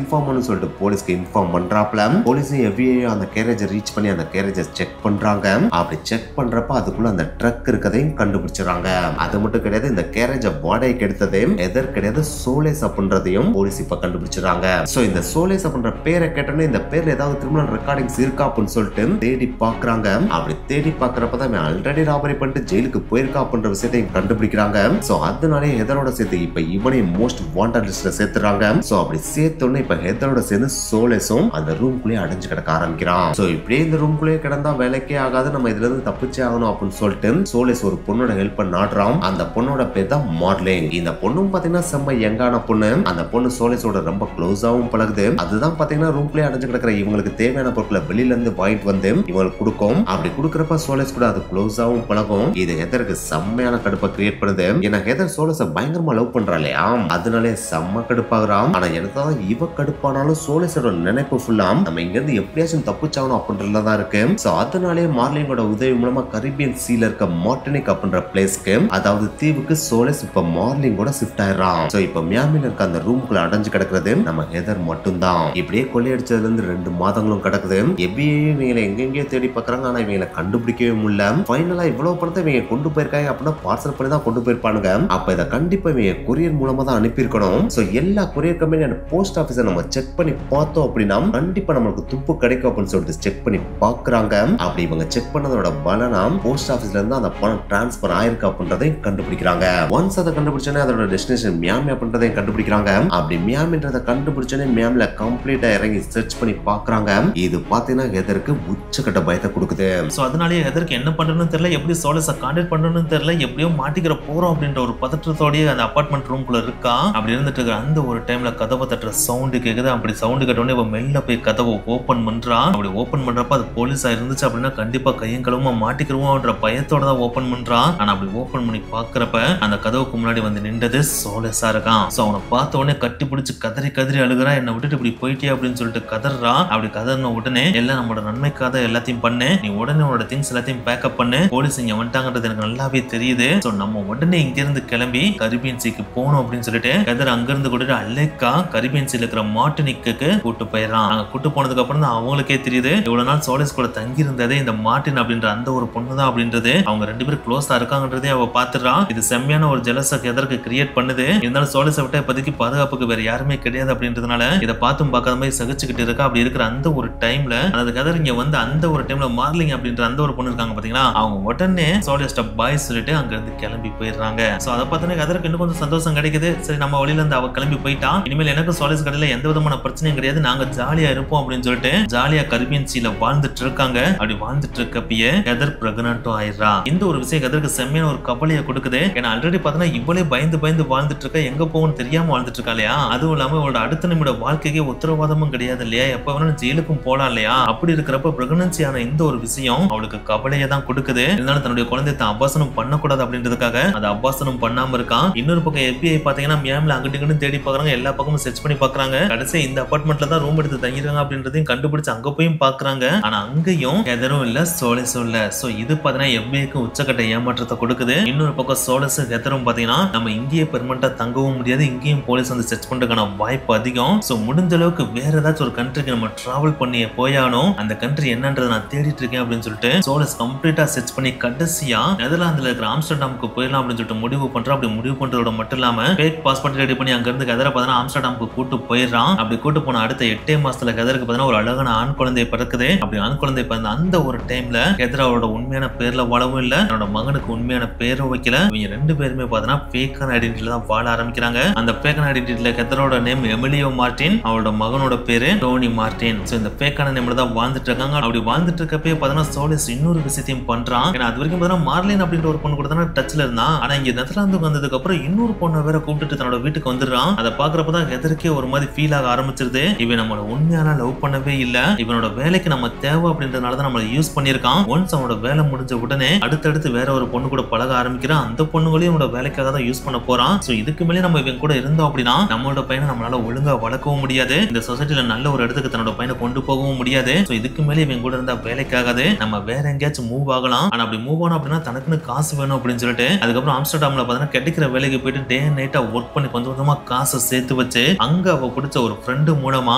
இன்ஃபார்ம் பண்ணு சொல்லிட்டு போலீஸ்க்கு இன்ஃபார்ம் பண்றாப்ல. போலீஸும் FBI-யும் அந்த கேரேஜ ரீச் பண்ணி அந்த கேரேஜ செக் பண்றாங்க. அப்படி செக் பண்றப்ப அதுக்குள்ள அந்த ட்ரக் இருக்கதையும் கண்டுபிடிச்சிடறாங்க. அது மட்டும் கிடையாது, இந்த கேரேஜ வாடகைக்கு எடுத்ததையும் ஹெதர் கிடையாது சோலேஸ் அப்படின்றதையும் போலீஸ் இப்ப கண்டுபிடிச்சிடறாங்க. சோ இந்த சோலேஸ் அப்படின்ற பேரை கேட்டோன்னே இந்த பேர்ல ஏதாவது கிரிமினல் ரெக்கார்டிங்ஸ் இருக்கா அப்படின்னு சொல்லிட்டு தேடி பாக்குறாங்க. அப்படி தேடி பாக்குறப்பதான் ஆல்ரெடி ராபரி பண்ணிட்டு ஜெயிலுக்கு போயிருக்கா அப்படின்ற விஷயத்தையும் கண்டுபிடிக்கிறாங்க. சோ அதனாலே ஹெதரோட சேர்த்து இப்ப இவனையும் மோஸ்ட் வாண்டட் லிஸ்ட்ல சேர்த்துறாங்க. சோ அப்படி சேர்த்தோன்னே இப்ப ஹெதரோட சேர்ந்து சோலேஸும் அந்த ரூம்குள்ளேயே அடைஞ்சு கிடக்க ஆரம்பிக்கிறான். சோ இப்படியே இந்த ரூம்குள்ளேயே கிடந்தா வேலைக்கே ஆகாது, நம்ம இதுல இருந்து தப்பிச்சே ஆகணும் அப்படின்னு சொல்லிட்டு சோலேஸ் ஒரு பொண்ணோட ஹெல்ப் நாடுறான். அந்த பொண்ணோட பேர் தான் மார்லின். இந்த பொண்ணும் பாத்தீங்கன்னா செம்ம யங்கான பொண்ணு. அந்த பொண்ணு சோலேஸோட ரொம்ப க்ளோஸாவும் பழகுது. அதுதான் பாத்தீங்கன்னா ரூம்குள்ளேயே அடைஞ்சு கிடக்கிற இவங்களுக்கு தேவையான பொருட்களை வெளியில இருந்து வாங்கிட்டு வந்து இவங்களுக்கு கொடுக்கும். அப்படி கொடுக்கறப்ப சோலேஸ் கூட அது க்ளோஸாவும் பழகும். இது ஹெதருக்கு செம்மையான கடுப்பை கிரியேட் பண்ணுது. ஏன்னா ஹெதர் சோலேஸை பயங்கரமா லவ் பண்றா இல்லையா, அதனாலே செம்ம கடுப்பாகிறான். ஆனா என்னதான் இவ கடுப்பானாலும் சோலேஸோட நினைப்பு ஃபுல்லா நம்ம இங்க இருந்து எப்படியாச்சும் தப்பிச்சாகணும் அப்படின்றதுலதான் இருக்கு. சோ அதனாலே மார்லினோட உதவி மூலமா கரீபியன் சீல இருக்க மார்டினிக் அப்படின்ற பிளேஸ்க்கு, அதாவது தீவுக்கு சோலேஸ் இப்ப மார்லின் கூட ஷிஃப்ட் ஆயிடுறான். சோ இப்ப மியாமில இருக்க அந்த ரூம் ரூமுக்குள்ள அடைஞ்சு கிடக்குறது நம்ம ஹெதர் மட்டும்தான். இப்படியே கொள்ளையடிச்சதுல இருந்து 2 மாதங்களும் கிடக்குது. FBI இவங்களை எங்கெங்கயோ தேடி பாக்குறாங்க, ஆனா இவங்களை கண்டுபிடிக்கவே முடியல. ஃபைனலா இவ்வளவு பணத்தை இவங்க கொண்டு போயிருக்காங்க அப்படின்னா பார்சல் பண்ணி தான் கொண்டு போயிருப்பானுங்க. அப்ப இதை கண்டிப்பா இவங்க கொரியர் மூலமா தான் அனுப்பியிருக்கணும். சோ எல்லா கொரியர் கம்பெனி அண்ட் போஸ்ட் ஆபீஸை நம்ம செக் பண்ணி பார்த்தோம் அப்படின்னா கண்டிப்பா நம்மளுக்கு துப்பு கிடைக்கும் அப்படின்னு சொல்லிட்டு செக் பண்ணி பாக்குறாங்க. அப்படி இவங்க செக் பண்ணதோட பலனா போஸ்ட் ஆபீஸ்ல இருந்து அந்த பணம் டிரான்ஸ்பர் ஆயிருக்கு அப்படின்றதை கண்டுபிடிக்கிறாங்க. ஒன்ஸ் அதை கண்டுபிடிச்சோன்னே அதோட டெஸ்டினேஷன் மியாமி அப்படின்றதை கண்டுபிடிக்கிறாங்க. அப்படி மியாமின்றதை கண்டுபிடிச்சோன்னே மியாமில கம்ப்ளீட்டா இறங்கி சர்ச் பண்ணி பாக்குறாங்க. இது பாத்தீங்கன்னா ஹெதருக்கு உச்சக்கட்ட பயத்தை கொடுக்குது. சோ அதனாலேயே ஹெதருக்கு என்ன பண்றதுன்னு தெரியல, எப்படி சோலஸை கான்டாக்ட் பண்றதுன்னு தெரியல, எப்படியோ மாட்டிக்கிற போறோம் அப்படின்ற ஒரு பதற்றத்தோடய அந்த அபார்ட்மெண்ட் ரூம்குள்ள இருக்கா. அப்படி இருந்துட்டு இருக்க அந்த ஒரு டைம்ல கதவை தட்டுற சவுண்டு கேக்குது. அப்படி சவுண்டு கேட்டோடனே இவன் மெல்ல போய் கதவை ஓபன் பண்றா. அப்படி ஓபன் பண்றப்ப அது போலீஸா இருந்துச்சு அப்படின்னா கண்டிப்பா கையும் களவுமா மாட்டிக்கிறோம்ன்ற பயத்தோட தான் ஓபன் பண்றா. ஆனா அப்படி ஓபன் பண்ணி பாக்குறப்ப அந்த கதவுக்கு முன்னாடி வந்து நின்றது சோலஸா இருக்கான். சோ அவனை பார்த்த உடனே கட்டி பிடிச்சு கதறி கதறி அழுகுறா. என்ன விட்டுட்டு இப்படி போயிட்டே அப்படின்னு சொல்லிட்டு கதறா. அப்படி கதறின உடனே எல்லாம் நம்மளோட நன்மைக்காக எல்லாத்தையும் பண்ணு, நீ உடனே உன்னோட திங்ஸ் எல்லாத்தையும் பேக்கப் பண்ணு, போலீஸ் இங்க வந்துட்டாங்கன்றது எனக்கு நல்லாவே தெரியுது. சோ நம்ம உடனே இங்க இருந்து கிளம்பி கரிபியன் சீக்கு போகணும் அப்படின்னு சொல்லிட்டு கதர் அங்க இருந்து கூட்டிட்டு அலெக்கா கரிபியன் சீல இருக்கிற மார்டினிக்கு கூட்டு போயிடறான். அங்க கூட்டு போனதுக்கு அப்புறம் தான் அவங்களுக்கே தெரியுது இவ்வளவு நாள் சோலஸ் கூட தங்கி இருந்ததே இந்த மார்டின் அப்படின்ற அந்த ஒரு பொண்ணுதான் அப்படின்றது. அவங்க 2 பேரும் க்ளோஸா இருக்காங்கன்றதே அவ பாத்துறான். இது செம்மையான ஒரு ஜெலஸ கெதருக்கு கிரியேட் பண்ணுது. இருந்தாலும் சோலஸை விட்ட இப்போதைக்கு பாதுகாப்புக்கு வேற யாருமே கிடையாது அப்படின்றதுனால இதை பார்த்தும் பார்க்காத மாதிரி சகிச்சுக்கிட்டு இருக்கா. அப்படி இருக்கிற அந்த ஒரு டைம்ல அந்த கெதர் இங்க வந்து அந்த ஒரு டைம்ல மார்லிங் அப்படின்ற அந்த ஒரு பொண்ணு இருக்காங்க பாத்தீங்களா, அவங்க உடனே சோலஸ் பாய் சொல்லிட்டு அங்க இருந்து கிளம்பி போயிடுறாங்க. சோ அதை பார்த்தோன்னே கெதருக்கு இன்னும் கொஞ்சம் சந்தோஷம் கிடைக்குது. சரி நம்ம வழியில இருந்து அவ கிளம்பி போயிட்டா, இனிமேல் எனக்கு சோலஸ் கடையில எந்த விதமான பிரச்சனையும் கிடையாது, நாங்க ஜாலியா இருப்போம் அப்படின்னு சொல்லிட்டு ஜாலியா கரிபியன் சீல வாழ்ந்துட்டு இருக்காங்க. அப்படி வாழ்ந்துட்டு இருக்கப்பயே கெதர் பிரெக்னன்ட்டும் ஆயிடுறா. இந்த ஒரு விஷயம் கெதருக்கு செம்மையான ஒரு கவலையை கொடுக்குது. ஏன்னா ஆல்ரெடி பார்த்தா இவளே பயந்து பயந்து வாழ்ந்துட்டு இருக்கா, எங்க போகணும்னு தெரியாம வாழ்ந்துட்டு இருக்கா இல்லையா. அதுவும் இல்லாம அவளோட அடுத்த நிமிட வாழ்க்கைக்கு உத்தரவாதமும் கிடையாது இல்லையா, எப்ப வேணாலும் ஜெயிலுக்கும் போலாம் இல்லையா. அப்படி இருக்கிறப்ப பிரெக்னன்சி ஆன இந்த ஒரு விஷயம் அவளுக்கு கவலையை தான் கொடுக்குது. இருந்தாலும் தன்னுடைய குழந்தையை அபாசனம் பண்ணக்கூடாது அப்படின்றதுக்காக அதை அபாசனம் பண்ணாம இருக்கான். இன்னொரு பக்கம் FBI பாத்தீங்கன்னா மியாமில அங்கிட்டு இங்கிட்டு தேடி பாக்குறாங்க, எல்லா பக்கமும் சர்ச் பண்ணி பாக்குறாங்க. கடைசி இந்த அபார்ட்மெண்ட்ல தான் ரூம் எடுத்து தங்கிருக்காங்க அப்படின்றதையும் கண்டுபிடிச்சு அங்க போயும் பாக்குறாங்க. ஆனா அங்கேயும் ஹெதரும் இல்ல சோலஸும் இல்ல. சோ இது பாத்தீங்கன்னா FBIக்கு உச்சக்கட்ட ஏமாற்றத்தை கொடுக்குது. இன்னொரு பக்கம் சோலஸ் ஹெதரும் பாத்தீங்கன்னா நம்ம இங்கேயே பெர்மனண்டா தங்கவும் முடியாது, இங்கேயும் போலீஸ் வந்து செர்ச் பண்றதுக்கான வாய்ப்பு அதிகம். சோ முடிஞ்ச அளவுக்கு வேற ஏதாச்சும் ஒரு கண்ட்ரிக்கு நம்ம டிராவல் பண்ணி போயானோம், அந்த கண்ட்ரி என்னன்றதை நான் தேடிட்டு இருக்கேன் அப்படின்னு சொல்லிட்டு சோலஸ் கம்ப்ளீட்டா செர்ச் பண்ணி கடைசியா நெதர்லாந்துல இருக்கிற ஆம்ஸ்டர்டாமுக்கு போயிடலாம் அப்படின்னு சொல்லிட்டு முடிவு பண்றான். அப்படி முடிவு பண்றதோட மட்டும் இல்லாம ஃபேக் பாஸ்போர்ட் ரெடி பண்ணி அங்க இருந்து கெதரை பார்த்தா ஆம்ஸ்டர்டாமுக்கு கூட்டு போயிடுறான். அப்படி கூட்டு போன அடுத்த 8 மாசத்துல கெதருக்கு பார்த்தா ஒரு அழகான ஆண் குழந்தை பிறக்குது. அப்படி ஆண் குழந்தை பிறந்த அந்த ஒரு டைம்ல கெதர் அவரோட உண்மையான பேர்ல வாழவும் இல்ல, அவனோட மகனுக்கு உண்மையான பேரும் வைக்கல. இவங்க 2 பேருமே பார்த்தா ஃபேக்கான ஐடென்டிட்டில தான் வாழ ஆரம்பிக்கிறாங்க. அந்த ஃபேக்கான ஐடென்டிட்டில கெதரோட நேம் எமிலியோ மார்டின், அவரோட மகனோட பேரு டோனி மார்டின். சோ இந்த ஃபேக்கான நேம்ல தான் வாழ்ந்துட்டு இருக்காங்க. அப்படி வாழ்ந்துட்டு இருக்கப்பே பார்த்தா சோலஸ் இன்னொரு விஷயத்தையும் பண்றான். ஏன்னா அது வரைக்கும் பார்த்தா மார்லின் அப்படின்ற ஒரு பொண்ணு கூட தான் டச்ல இருந்தான். ஆனா இங்க நெதர்லாந்துக்கு வந்ததுக்கு அப்புறம் இன்னொரு பொண்ணை வேற கூப்பிட்டு தன்னோட வீட்டுக்கு வந்துடுறான். அதை பாக்குறப்பதான் ஹெதருக்கே ஒரு மாதிரி ஃபீல் ஆக ஆரம்பிச்சிருது. இவன் நம்மள உண்மையான லவ் பண்ணவே இல்ல, இவனோட வேலைக்கு நம்ம தேவை அப்படின்றதுனாலதான் நம்மள யூஸ் பண்ணிருக்கான். ஒன்ஸ் அவனோட வேலை முடிஞ்ச உடனே அடுத்தடுத்து வேற ஒரு பொண்ணு கூட பழக ஆரம்பிக்கிறான். அந்த பொண்ணுகளையும் இவனோட வேலைக்காக தான் யூஸ் பண்ண போறான். சோ இதுக்கு மேலே நம்ம இவன் கூட இருந்தோம் அப்படின்னா நம்மளோட பையனை நம்மளால ஒழுங்கா வளர்க்கவும் முடியாது, இந்த சொசைட்டில நல்ல ஒரு இடத்துக்கு தன்னோட பையனை கொண்டு போகவும் முடியாது. சோ இதுக்கு மேலே இவன் கூட இருந்தா வேலைக்காகாது, நம்ம வேற எங்கேயாச்சும் மூவ் ஆகலாம். ஆனா அப்படி மூவ் ஆனோம் அப்படின்னா தனக்குன்னு காசு வேணும் அப்படின்னு சொல்லிட்டு அதுக்கப்புறம் ஆம்ஸ்டர்டாம்ல பார்த்தா கிடைக்கிற வேலைக்கு போயிட்டு டே அண்ட் நைட்டா ஒர்க் பண்ணி கொஞ்சம் கொஞ்சமா காசை சேர்த்து வச்சு அங்க அவ பிடிச்ச ஒரு ஃப்ரெண்டு மூலமா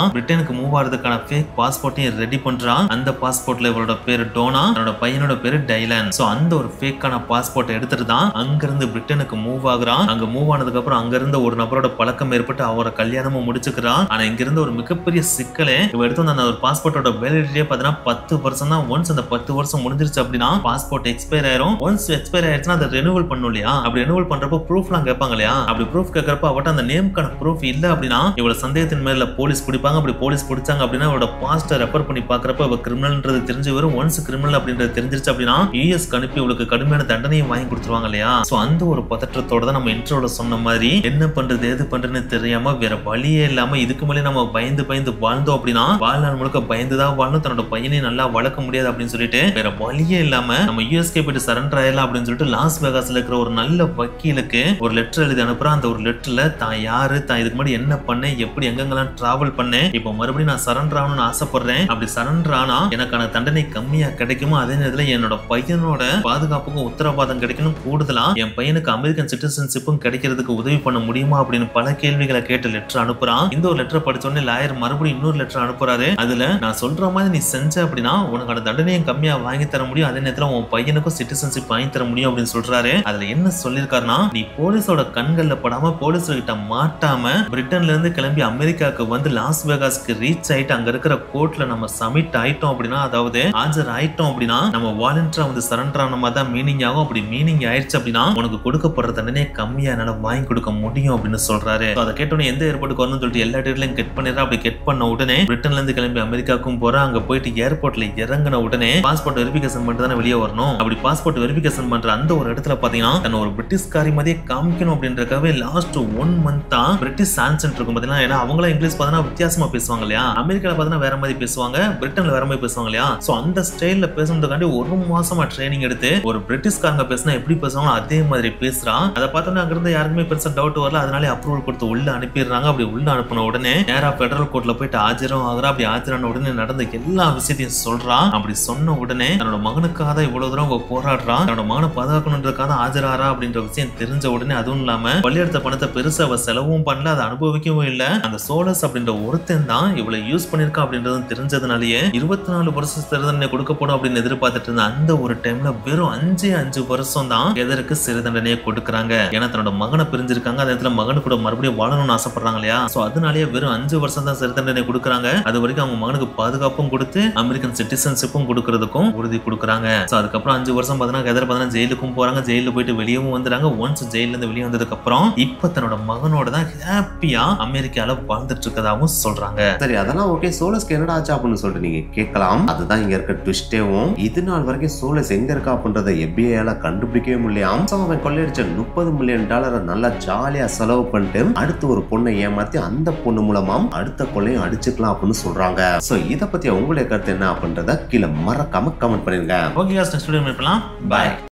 பிரிட்டனுக்கு மூவ் ஆகிறதுக்கான ஃபேக் பாஸ்போர்ட்டையும் ரெடி பண்றான். அந்த பாஸ்போர்ட்ல இவரோட பேரு டோனா, அவரோட பையனோட பேரு டைலன். சோ அந்த ஒரு ஃபேக்கான பாஸ்போர்ட் எடுத்துட்டு தான் அங்க இருந்து பிரிட்டனுக்கு மூவ் ஆகுறான். அங்க மூவ் ஆனதுக்கு அப்புறம் அங்க இருந்த ஒரு நபரோட பழக்கம் ஏற்பட்டு அவரோட கல்யாணமும் முடிச்சுக்கிறான். ஆனா இங்க இருந்த ஒரு மிகப்பெரிய சிக்கலே இவ எடுத்து அந்த ஒரு பாஸ்போர்ட்டோட வேலிடிட்டியே பார்த்தீங்கன்னா 10 வருஷம் தான். ஒன்ஸ் அந்த 10 வருஷம் முடிஞ்சிருச்சு அப்படின்னா பாஸ்போர்ட் எக்ஸ்பயர் ஆயிரும். ஒன்ஸ் எக்ஸ்பயர் ஆயிடுச்சுன்னா அதை ரெனுவல் பண்ணும் இல்லையா, அப்படி ரெனுவல் பண்றப்போ ப்ரூஃப்லாம் கேட்பாங்க இல்லையா, அப்படி ப்ரூஃப் கேட்கறப்ப அவட்ட அந்த நேம்க்கான ப்ரூஃப் இல்ல அப்படின்னா இவளோட சந்தேகத்தின் மேல போலீஸ் பிடிப்பாங்க. அப்படி போலீஸ் பிடிச்சாங்க அப்படின்னா இவளோட பாஸ்ட ரெஃபர் பண்ணி பாக்குறப்ப இவ கிரிமினல்ன்றது தெரிஞ்சு வரும். ஒன்ஸ் கிரிமினல் அப்படின்றது தெரிஞ்சிருச்சு அப்படின்னா யூஎஸ் அனுப்பி இவளுக்கு கடுமையான தண்டனையும் வாங்கி கொடுத்துருவாங்க இல்லையா. சோ அந்த ஒரு பதற்றத்தோட தான் நம்ம இன்ட்ரோல சொன்ன மாதிரி என்ன பண்றது எது பண்றதுன்னு தெரியாம வேற வழியே இல்லாம இதுக்கு மேலே நம்ம பயந்து பயந்து வாழ்ந்தோம் அப்படின்னா வாழ்நாள் முழுக்க பயந்துதான் வாழணும், தன்னோட பையனையும் நல்லா வளர்க்க முடியாது அப்படின்னு சொல்லிட்டு வேற வழியே இல்லாம நம்ம யூஎஸ்கே போயிட்டு சரண்டர் ஆயிடலாம் அப்படின்னு சொல்லிட்டு லாஸ் வேகாஸ்ல இருக்கிற ஒரு நல்ல வக்கீலுக்கு ஒரு லெட்டர் எழுதி அனுப்புறான். அந்த ஒரு லெட்டர்ல தான் யாரு, தான் இதுக்கு முன்னாடி என்ன பண்ணேன், எப்படி எங்கெங்கெல்லாம் டிராவல் பண்ணேன், இப்போ மறுபடியும் நான் சரண்டர் ஆகணும்னு ஆசைப்படுறேன், அப்படி சரண்டர் ஆனா எனக்கான தண்டனை கம்மியா கிடைக்குமோ அதே நேரத்துல என்னோட பையனோட பாதுகாப்புக்கும் உத்தரவாதம் கிடைக்கணும், கூடுதலா என் பையனுக்கு அமெரிக்கன் சிட்டிசன்ஷிப்பும் கிடைக்கிறதுக்கு உதவி பண்ண முடியுமா அப்படின்னு பல கேள்விகளை கேட்டு லெட்டர் அனுப்புறான். இந்த ஒரு லெட்டர் படிச்ச உடனே லாயர் மறுபடியும் இன்னொரு லெட்டர் அனுப்புறாரு. அதுல நான் சொல்ற மாதிரி நீ செஞ்ச அப்படின்னா உனக்கான தண்டனையும் கம்மியா வாங்கி தர முடியும், அதே நேரத்துல உன் பையனுக்கும் சிட்டிசன்ஷிப் வாங்கி தர முடியும் அப்படின்னு சொல்றாரு. அதுல என்ன சொல்லிருக்காருன்னா, நீ போலீஸோட கண்கள்ல படாம போலீஸ் கிட்ட மாட்டாம பிரிட்டன்ல இருந்து கிளம்பி அமெரிக்காவுக்கு வந்து லாஸ் வேகாஸ்க்கு ரீச் ஆயிட்டு அங்க இருக்கிற கோர்ட்ல நம்ம சப்மிட் ஆயிட்டோம் அப்படின்னா, அதாவது ஆஜர் ஆயிட்டோம் அப்படின்னா நம்ம வாலண்டியரா வந்து சரண்டர் ஆன மாதிரி தான் மீனிங் ஆகும். அப்படி மீனிங் ஆயிடுச்சு அப்படின்னா உனக்கு கொடுக்கப்படுற தண்டனை கம்மியா என்னால வாங்கி கொடுக்க முடியும் அப்படின்னு சொல்றாரு. அதை கேட்டோன்னே எந்த ஏர்போர்ட்டுக்கு வரணும்னு சொல்லிட்டு எல்லா டீட்டெயிலும் கெட் பண்ணிடுறா. அப்படி கெட் பண்ண உடனே பிரிட்டன்ல இருந்து கிளம்பி அமெரிக்காவுக்கும் போற. அங்க போயிட்டு ஏர்போர்ட்ல இறங்கின உடனே பாஸ்போர்ட் வெரிஃபிகேஷன் பண்ணிட்டு தானே வெளியே வரணும். அப்படி பாஸ்போர்ட் வெரிஃபிகேஷன் பண்ற அந்த ஒரு இடத்துல பாத்தீங்கன்னா தன்னை ஒரு பிரிட்டிஷ்காரி மாதிரியே காமிக்கணும் அப்படின்றக்காகவே லாஸ்ட் 1 மந்த்தா பிரிட்டிஷ் ஆக்சென்ட் இருக்கும் பாத்தீங்கன்னா. ஏன்னா அவங்கள இங்கிலீஷ் பார்த்தா வித்தியாசமா பேசுவாங்க இல்லையா, அமெரிக்கால பார்த்தா வேற மாதிரி பேசுவாங்க, பிரிட்டன்ல வேற மாதிரி பேசுவாங்க இல்லையா. சோ அந்த ஸ்டைல்ல பேசுறதுக்காண்டி 1 மாசமா ட்ரைனிங் எடுத்து ஒரு பிரிட்டிஷ்காரங்க பேசினா எப்படி பேசுவாங்களோ அதே மாதிரி பேசுறான். அதை பார்த்தோன்னா அங்க இருந்து யாருக்குமே பெருசா டவுட் வரல. அதனால அப்ரூவல் கொடுத்து உள்ள அனுப்பிடுறாங்க. அப்படி உள்ள அனுப்பின உடனே நேரா பெடரல் கோர்ட்ல போயிட்டு ஆஜரும் ஆகுறா. அப்படி ஆஜரான உடனே நடந்த எல்லா விஷயத்தையும் சொல்றான். அப்படி சொன்ன உடனே தன்னோட மகனுக்காக தான் இவ்வளவு தூரம் போராடுறான், தன்னோட மகனை பாதுகாக்கணுன்றதுக்காக ஆஜராரா அப்படின்ற விஷயம் தெரிஞ்ச உடனே, அதுவும் இல்லாம பள்ளியெடுத்த பணத்தை பெருசா அவ செலவும் பண்ணல, அதை அனுபவிக்கவும் இல்லை. அந்த சோலஸ் அப்படின்ற ஒருத்தன் தான் இவ்வளவு யூஸ் பண்ணிருக்கான் அப்படின்றது தெரிஞ்சதுனாலேயே 24 வருஷம் சிறை தண்டனை கொடுக்கப்படும் அப்படின்னு எதிர்பார்த்துட்டு இருந்த அந்த ஒரு டைம்ல வெறும் 5 வருஷம் தான் எதற்கு சிறை தண்டனையை கொடுக்குறாங்க. ஏன்னா தன்னோட மகனை பிரிஞ்சிருக்காங்க, அந்த இடத்துல மகனு கூட மறுபடியும் வாழணும்னு ஆசைப்படுறாங்க இல்லையா. சோ அதனாலேயே வெறும் 5 வருஷம் தான் சிறை தண்டனை கொடுக்குறாங்க. அது வரைக்கும் அவங்க மகனுக்கு பாதுகாப்பும் கொடுத்து அமெரிக்கன் சிட்டிசன்ஷிப்பும் கொடுக்கறதுக்கும் உறுதி கொடுக்குறாங்க. சோ அதுக்கப்புறம் 5 வருஷம் பார்த்தீங்கன்னா ஜெயிலுக்கும் போறாங்க. ஜெயில போயிட்டு வெளியவும் வந்துறாங்க. ஒன்ஸ் ஜெயில இருந்து வெளியே வந்ததுக்கு அப்புறம் இப்ப தன்னோட மகனோட தான் ஹாப்பியா அமெரிக்கால வாழ்ந்துட்டு இருக்கதாவும் சொல்றாங்க. சரி, அதெல்லாம் ஓகே. சோலஸ்க்கு என்னடா ஆச்சு அப்படின்னு சொல்லிட்டு நீங்க கேட்கலாம். அதுதான் இங்க இருக்க ட்விஸ்டேவும். இது நாள் வரைக்கும் சோலஸ் எங்க இருக்கா அப்படின்றத FBI கண்டுபிடிக்கவே முடியலாம். அவன் கொள்ளையடிச்ச $30 மில்லியன் நல்லா ஜாலியா செலவு பண்ணிட்டு அடுத்து ஒரு பொண்ணை ஏமாத்தி அந்த பொண்ணு மூலமா அடுத்த கொள்ளையும் அடிச்சுக்கலாம் அப்படின்னு சொல்றாங்க. சோ இத பத்தி உங்களுடைய கருத்து என்ன அப்படின்றத கீழே மறக்காம கமெண்ட் பண்ணிருங்க. ஓகே, நெக்ஸ்ட் வீடியோல மீட் பண்ணலாம். பை.